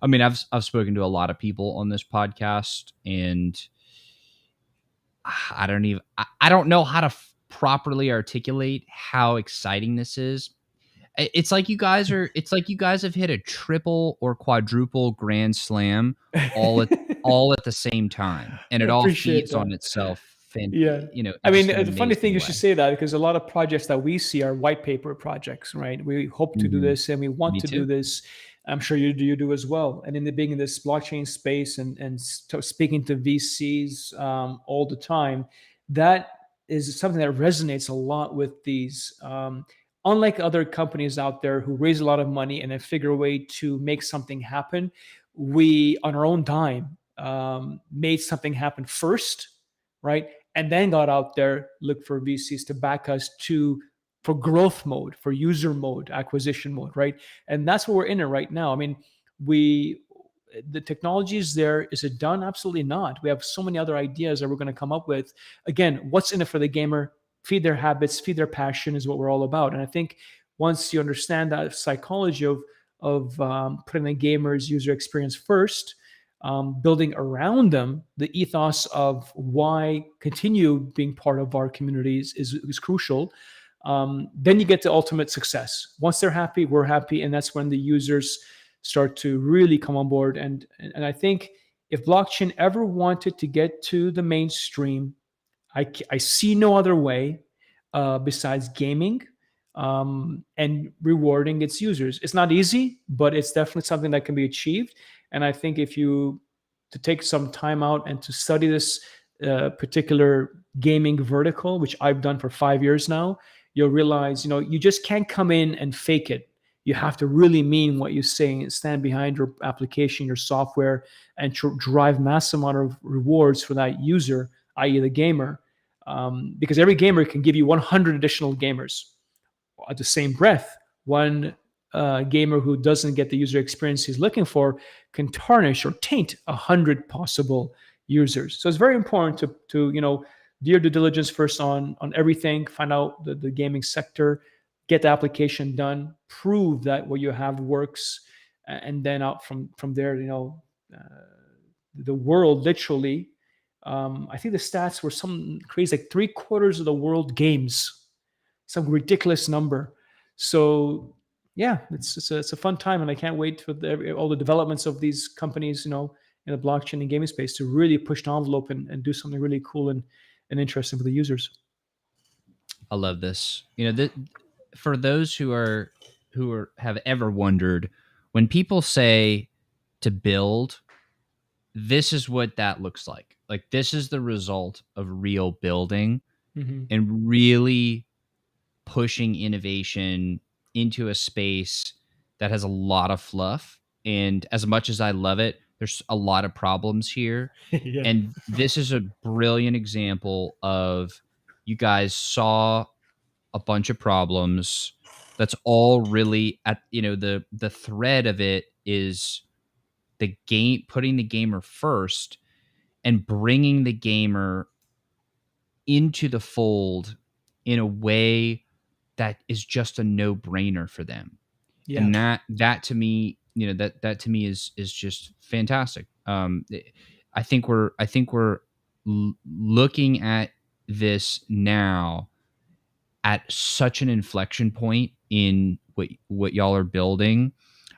I mean, I've spoken to a lot of people on this podcast, and I don't know how to properly articulate how exciting this is. It's like you guys have hit a triple or quadruple grand slam all at all at the same time, and I it all appreciate feeds on that. itself, and Yeah. I in mean, just an the funny thing amazing you should way. say that because a lot of projects that we see are white paper projects, right? We hope to do Mhm. this and we want Me to do too. this. I'm sure you do as well. And in the being in this blockchain space and speaking to VCs all the time, that is something that resonates a lot with these. Unlike other companies out there who raise a lot of money and then figure a way to make something happen, we on our own dime made something happen first, right? And then got out there, looked for VCs to back us to for growth mode, for user mode, acquisition mode, right? And that's what we're in it right now. I mean, we the technology is there. Is it done? Absolutely not. We have so many other ideas that we're going to come up with. Again, what's in it for the gamer? Feed their habits, feed their passion is what we're all about. And I think once you understand that psychology of putting the gamer's user experience first, building around them the ethos of why continue being part of our communities is crucial. Then you get to ultimate success. Once they're happy, we're happy, and that's when the users start to really come on board. And I think if blockchain ever wanted to get to the mainstream, I see no other way besides gaming and rewarding its users. It's not easy, but it's definitely something that can be achieved. And I think if you to take some time out and to study this particular gaming vertical, which I've done for 5 years now, you'll realize you just can't come in and fake it. You have to really mean what you say and stand behind your application, your software, and drive mass amount of rewards for that user, i.e., the gamer. Because every gamer can give you 100 additional gamers. At the same breath, one gamer who doesn't get the user experience he's looking for can tarnish or taint 100 possible users. So it's very important to do your due diligence first on everything, find out the gaming sector, get the application done, prove that what you have works, and then out from there, the world literally. I think the stats were some crazy, like three-quarters of the world games, some ridiculous number. So yeah, it's a fun time, and I can't wait for all the developments of these companies, in the blockchain and gaming space to really push the envelope and do something really cool and interesting for the users. I love this. For those who have ever wondered, when people say to build, this is what that looks like. Like, this is the result of real building Hmm. and really pushing innovation into a space that has a lot of fluff. And as much as I love it, there's a lot of problems here. Yeah. And this is a brilliant example of, you guys saw a bunch of problems. That's all really at, the thread of it is the game, putting the gamer first and bringing the gamer into the fold in a way that is just a no-brainer for them. Yeah. And that to me, that to me is just fantastic. I think we're looking at this now at such an inflection point in what y'all are building.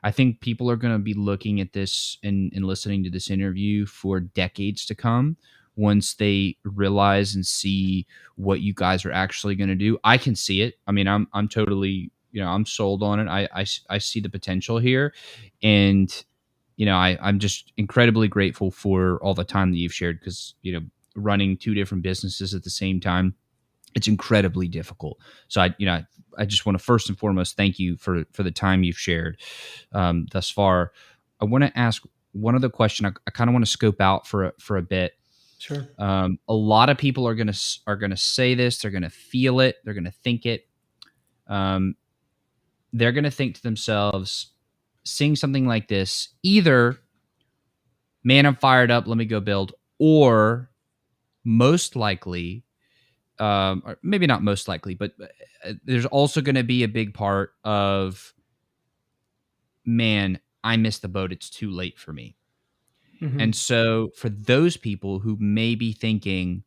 I think people are going to be looking at this and listening to this interview for decades to come, once they realize and see what you guys are actually going to do. I can see it. I mean, I'm totally, I'm sold on it. I see the potential here, and I'm just incredibly grateful for all the time that you've shared, because running two different businesses at the same time, it's incredibly difficult. So I just want to first and foremost thank you for the time you've shared thus far. I want to ask one other question. I kind of want to scope out for a bit. Sure. A lot of people are gonna say this. They're gonna feel it. They're gonna think it. Um, they're gonna think to themselves, seeing something like this, either, man, I'm fired up, let me go build, or most likely, or maybe not most likely, but there's also going to be a big part of, man, I missed the boat. It's too late for me. And Hmm. so for those people who may be thinking,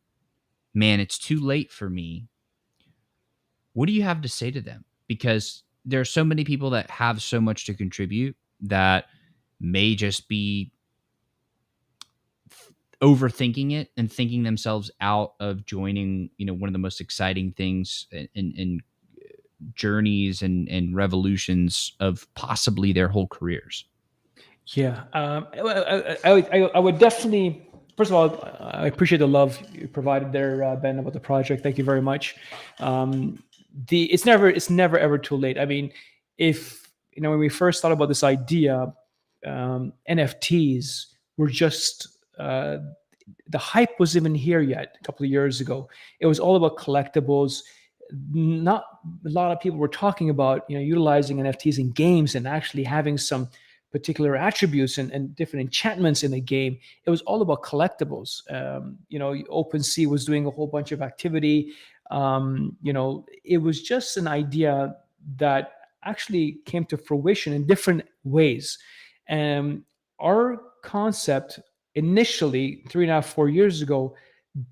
man, it's too late for me, what do you have to say to them? Because there are so many people that have so much to contribute that may just be overthinking it and thinking themselves out of joining, one of the most exciting things in journeys and revolutions of possibly their whole careers. Yeah, I would definitely. First of all, I appreciate the love you provided there, Ben, about the project. Thank you very much. Um, it's never ever too late. I mean, if when we first thought about this idea, NFTs were just the hype wasn't even here yet. A couple of years ago, it was all about collectibles. Not a lot of people were talking about utilizing NFTs in games and actually having some particular attributes and different enchantments in the game. It was all about collectibles. OpenSea was doing a whole bunch of activity. It was just an idea that actually came to fruition in different ways. And our concept initially 3.5, 4 years ago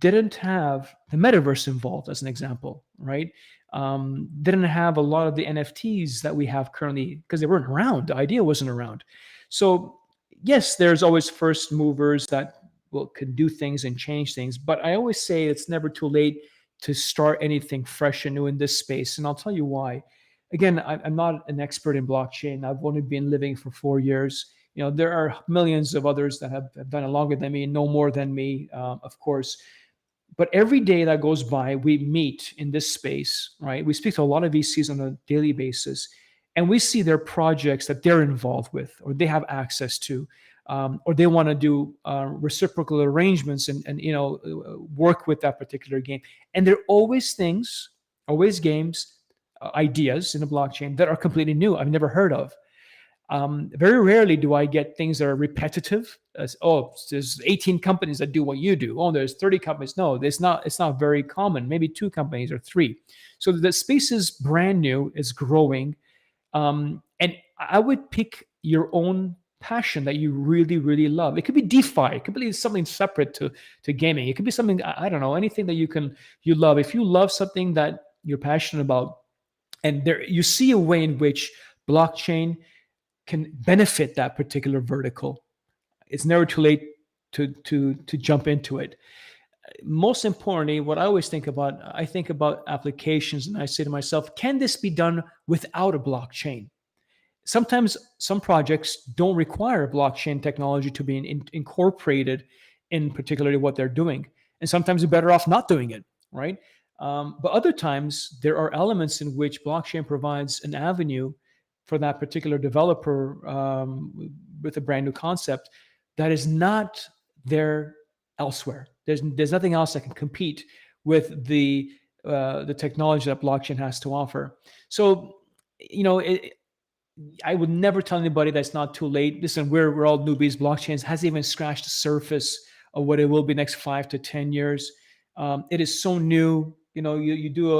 didn't have the metaverse involved, as an example, right? Didn't have a lot of the NFTs that we have currently because they weren't around. The idea wasn't around. So yes, there's always first movers that can do things and change things. But I always say it's never too late to start anything fresh and new in this space. And I'll tell you why. Again, I'm not an expert in blockchain. I've only been living for 4 years. There are millions of others that have done it longer than me, no more than me, of course. But every day that goes by, we meet in this space, right? We speak to a lot of VCs on a daily basis, and we see their projects that they're involved with, or they have access to, or they want to do reciprocal arrangements and work with that particular game. And there are always things, always games, ideas in the blockchain that are completely new. I've never heard of. Very rarely do I get things that are repetitive. As, oh, there's 18 companies that do what you do. Oh, there's 30 companies. No, it's not very common. Maybe 2 companies or 3. So the space is brand new. It's growing, and I would pick your own passion that you really, really love. It could be DeFi. It could be something separate to gaming. It could be something, I don't know, anything that you love. If you love something that you're passionate about, and there you see a way in which blockchain can benefit that particular vertical, it's never too late to jump into it. Most importantly, what I think about applications, and I say to myself, can this be done without a blockchain? Sometimes some projects don't require blockchain technology to be incorporated in particularly what they're doing, and sometimes you're better off not doing it, right? But other times there are elements in which blockchain provides an avenue for that particular developer, with a brand new concept that is not there elsewhere. There's nothing else that can compete with the technology that blockchain has to offer. So, I would never tell anybody that it's not too late. Listen, we're all newbies. Blockchain hasn't even scratched the surface of what it will be next 5 to 10 years. It is so new. You do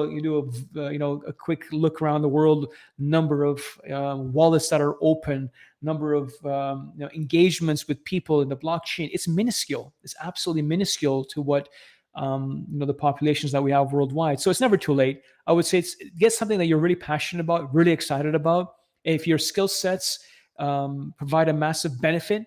a quick look around the world. Number of wallets that are open, number of engagements with people in the blockchain. It's minuscule. It's absolutely minuscule to what the populations that we have worldwide. So it's never too late. I would say get something that you're really passionate about, really excited about. If your skill sets provide a massive benefit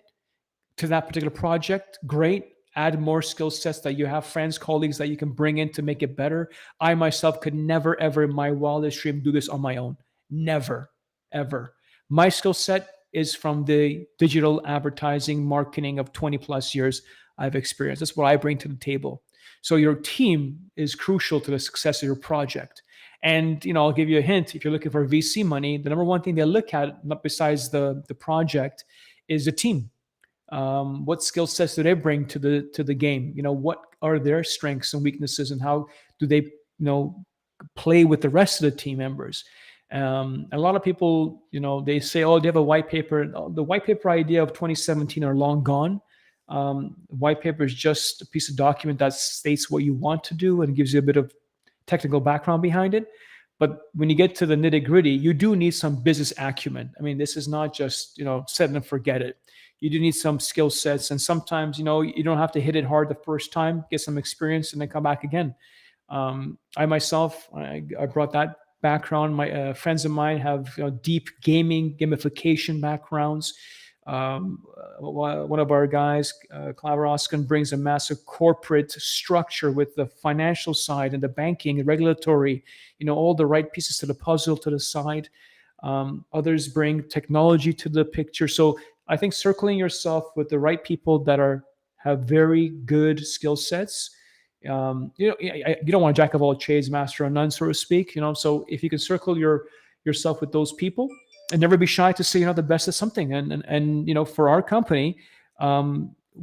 to that particular project, great. Add more skill sets that you have, friends, colleagues that you can bring in to make it better. I myself could never, ever in my wildest dream do this on my own. Never, ever. My skill set is from the digital advertising marketing of 20 plus years I've experienced. That's what I bring to the table. So your team is crucial to the success of your project. And I'll give you a hint. If you're looking for VC money, the number one thing they look at, not besides the project, is the team. What skill sets do they bring to the game? What are their strengths and weaknesses, and how do they play with the rest of the team members? A lot of people, they say, oh, they have a white paper. The white paper idea of 2017 are long gone. White paper is just a piece of document that states what you want to do and gives you a bit of technical background behind it. But when you get to the nitty gritty, you do need some business acumen. I mean, this is not just, set it and forget it. You do need some skill sets. And sometimes, you don't have to hit it hard the first time, get some experience, and then come back again. I myself, I brought that background. My friends of mine have deep gaming, gamification backgrounds. One of our guys, Klaver Oskin, brings a massive corporate structure with the financial side and the banking and regulatory, all the right pieces to the puzzle to the side. Others bring technology to the picture. So I think circling yourself with the right people that have very good skill sets. You don't want to jack of all trades, master of none, so to speak. So if you can circle yourself with those people, and never be shy to say the best at something. And for our company,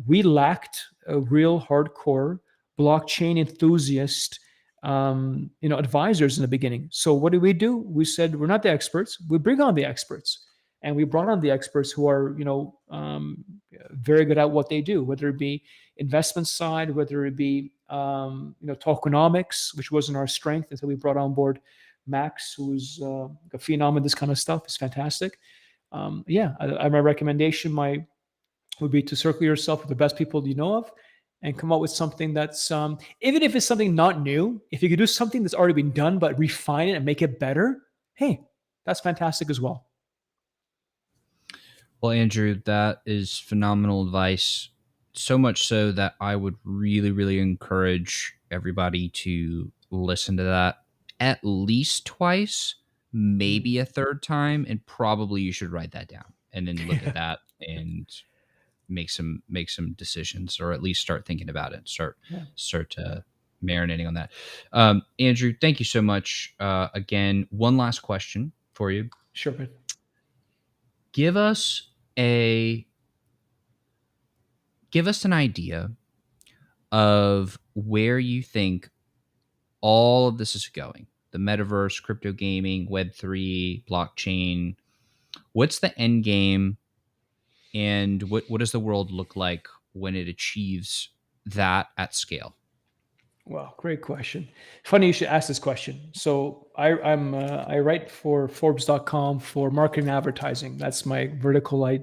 we lacked a real hardcore blockchain enthusiast advisors in the beginning. So what did we do? We said we're not the experts. We bring on the experts, and we brought on the experts who are very good at what they do, whether it be investment side, whether it be tokenomics, which wasn't our strength, and so we brought on board Max, who's a phenom in this kind of stuff. It's fantastic. My recommendation would be to circle yourself with the best people you know of, and come up with something that's even if it's something not new. If you could do something that's already been done but refine it and make it better, hey, that's fantastic as well. Well, Andrew, that is phenomenal advice. So much so that I would really, really encourage everybody to listen to that at least twice, maybe a third time, and probably you should write that down and then look at that and make some decisions, or at least start thinking about it. Start marinating on that. Andrew, thank you so much. Again, one last question for you. Sure, man. Give us an idea of where you think all of this is going. The metaverse, crypto gaming, Web3, blockchain. What's the end game, and what does the world look like when it achieves that at scale? Well, great question. Funny you should ask this question. So I write for Forbes.com for marketing and advertising. That's my vertical. A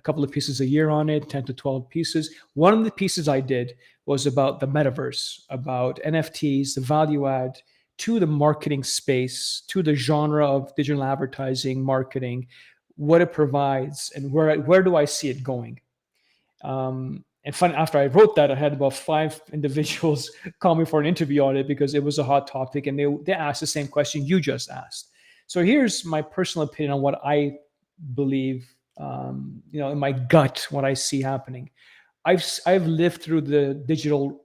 couple of pieces a year on it, 10 to 12 pieces. One of the pieces I did was about the metaverse, about NFTs, the value add to the marketing space, to the genre of digital advertising, marketing, what it provides, and where do I see it going. And fun, after I wrote that, I had about 5 individuals call me for an interview on it because it was a hot topic, and they asked the same question you just asked. So here's my personal opinion on what I believe, in my gut, what I see happening. I've lived through the digital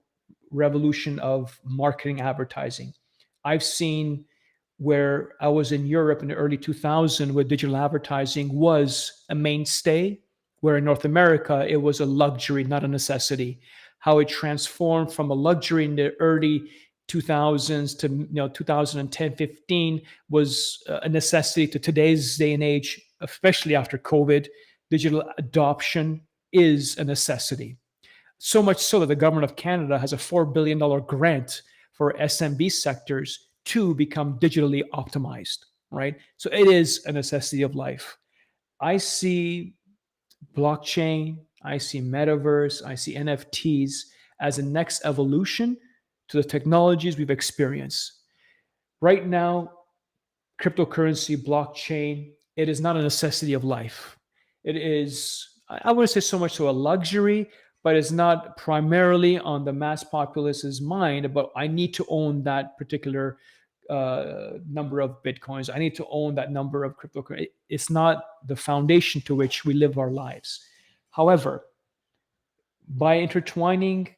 revolution of marketing advertising. I've seen where I was in Europe in the early 2000s, where digital advertising was a mainstay, where in North America, it was a luxury, not a necessity. How it transformed from a luxury in the early 2000s to 2010, 15 was a necessity to today's day and age, especially after COVID. Digital adoption is a necessity. So much so that the government of Canada has a $4 billion grant for SMB sectors to become digitally optimized, right? So it is a necessity of life. I see blockchain, I see metaverse, I see NFTs as a next evolution to the technologies we've experienced. Right now, cryptocurrency, blockchain, it is not a necessity of life. It is, I wouldn't say so much so a luxury, but it's not primarily on the mass populace's mind about I need to own that particular number of bitcoins. I need to own that number of cryptocurrency. It's not the foundation to which we live our lives. However, by intertwining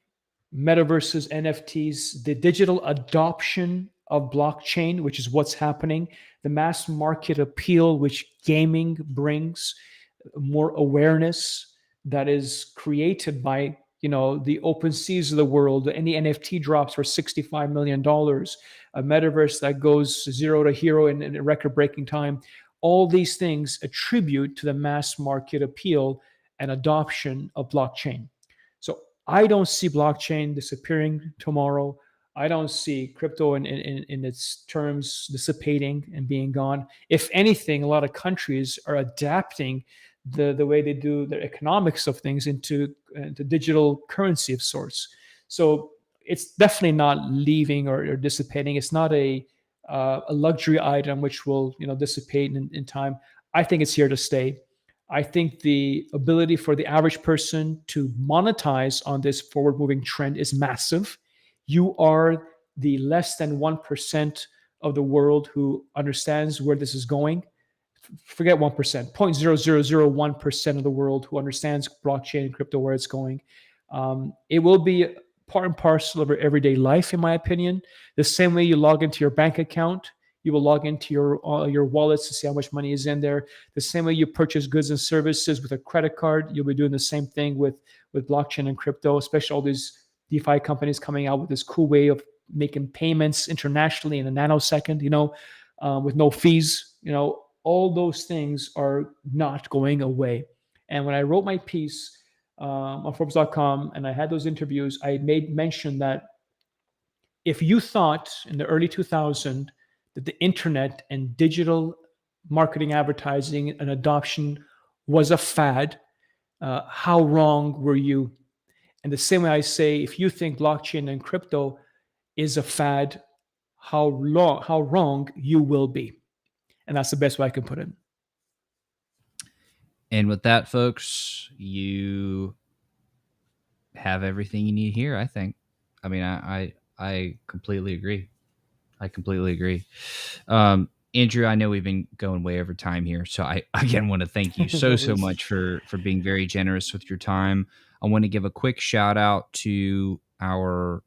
metaverses, NFTs, the digital adoption of blockchain, which is what's happening, the mass market appeal, which gaming brings, more awareness that is created by the open seas of the world. Any NFT drops for $65 million, a metaverse that goes 0 to hero in a record-breaking time. All these things attribute to the mass market appeal and adoption of blockchain. So I don't see blockchain disappearing tomorrow. I don't see crypto in its terms dissipating and being gone. If anything, a lot of countries are adapting the way they do their economics of things into digital currency of sorts. So it's definitely not leaving or dissipating. It's not a luxury item which will dissipate in time. I think it's here to stay. I think the ability for the average person to monetize on this forward moving trend is massive. You are the less than 1% of the world who understands where this is going. Forget 1%, 0.0001% of the world who understands blockchain and crypto, where it's going. It will be part and parcel of our everyday life, in my opinion. The same way you log into your bank account, you will log into your wallets to see how much money is in there. The same way you purchase goods and services with a credit card, you'll be doing the same thing with blockchain and crypto, especially all these DeFi companies coming out with this cool way of making payments internationally in a nanosecond, with no fees. All those things are not going away. And when I wrote my piece on Forbes.com and I had those interviews, I made mention that if you thought in the early 2000s that the internet and digital marketing, advertising, and adoption was a fad, how wrong were you? And the same way I say, if you think blockchain and crypto is a fad, how wrong you will be. And that's the best way I can put it. And with that, folks, you have everything you need here, I think. I mean, I completely agree. I completely agree. Andrew, I know we've been going way over time here, so I again want to thank you so much for being very generous with your time. I want to give a quick shout out to our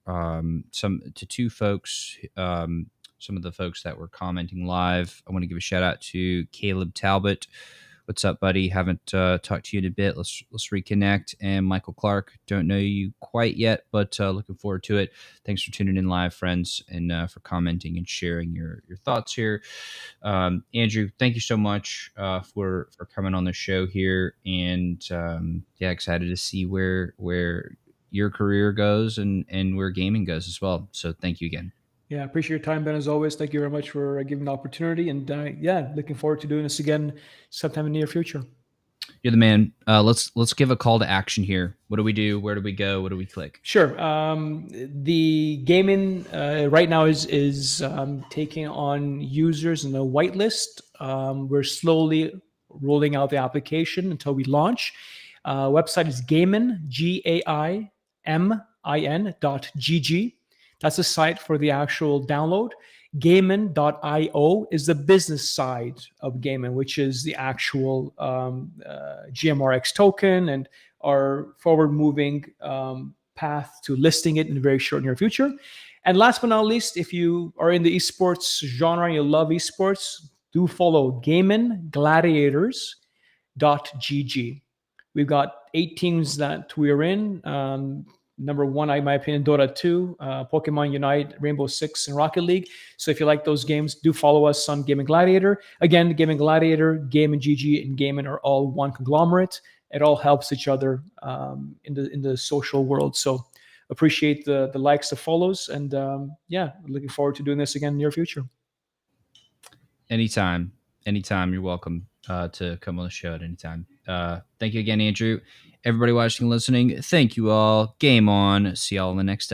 two folks, some of the folks that were commenting live. I want to give a shout out to Caleb Talbot. What's up, buddy? Haven't talked to you in a bit. Let's reconnect. And Michael Clark, don't know you quite yet, but looking forward to it. Thanks for tuning in live, friends, and for commenting and sharing your thoughts here. Andrew, thank you so much for coming on the show here, and yeah, excited to see where your career goes and where gaming goes as well. So thank you again. Yeah, appreciate your time, Ben, as always. Thank you very much for giving the opportunity. And yeah, looking forward to doing this again sometime in the near future. You're the man. Let's give a call to action here. What do we do? Where do we go? What do we click? Sure. The Gaimin right now is taking on users in a whitelist. We're slowly rolling out the application until we launch. Website is Gaimin, GAIMIN.gg. That's the site for the actual download. Gaimin.io is the business side of Gaimin, which is the actual GMRX token and our forward-moving path to listing it in the very short near future. And last but not least, if you are in the esports genre and you love esports, do follow Gaimin Gladiators.gg. We've got 8 teams that we're in. Number one, in my opinion, Dota 2, Pokemon Unite, Rainbow Six, and Rocket League. So if you like those games, do follow us on Gaimin Gladiator. Again, Gaimin Gladiator, Gaimin GG, and Gaimin are all one conglomerate. It all helps each other in the social world. So appreciate the likes, the follows, and yeah, looking forward to doing this again in the near future. Anytime. You're welcome to come on the show at any time. Thank you again, Andrew. Everybody watching and listening, thank you all. Game on. See y'all in the next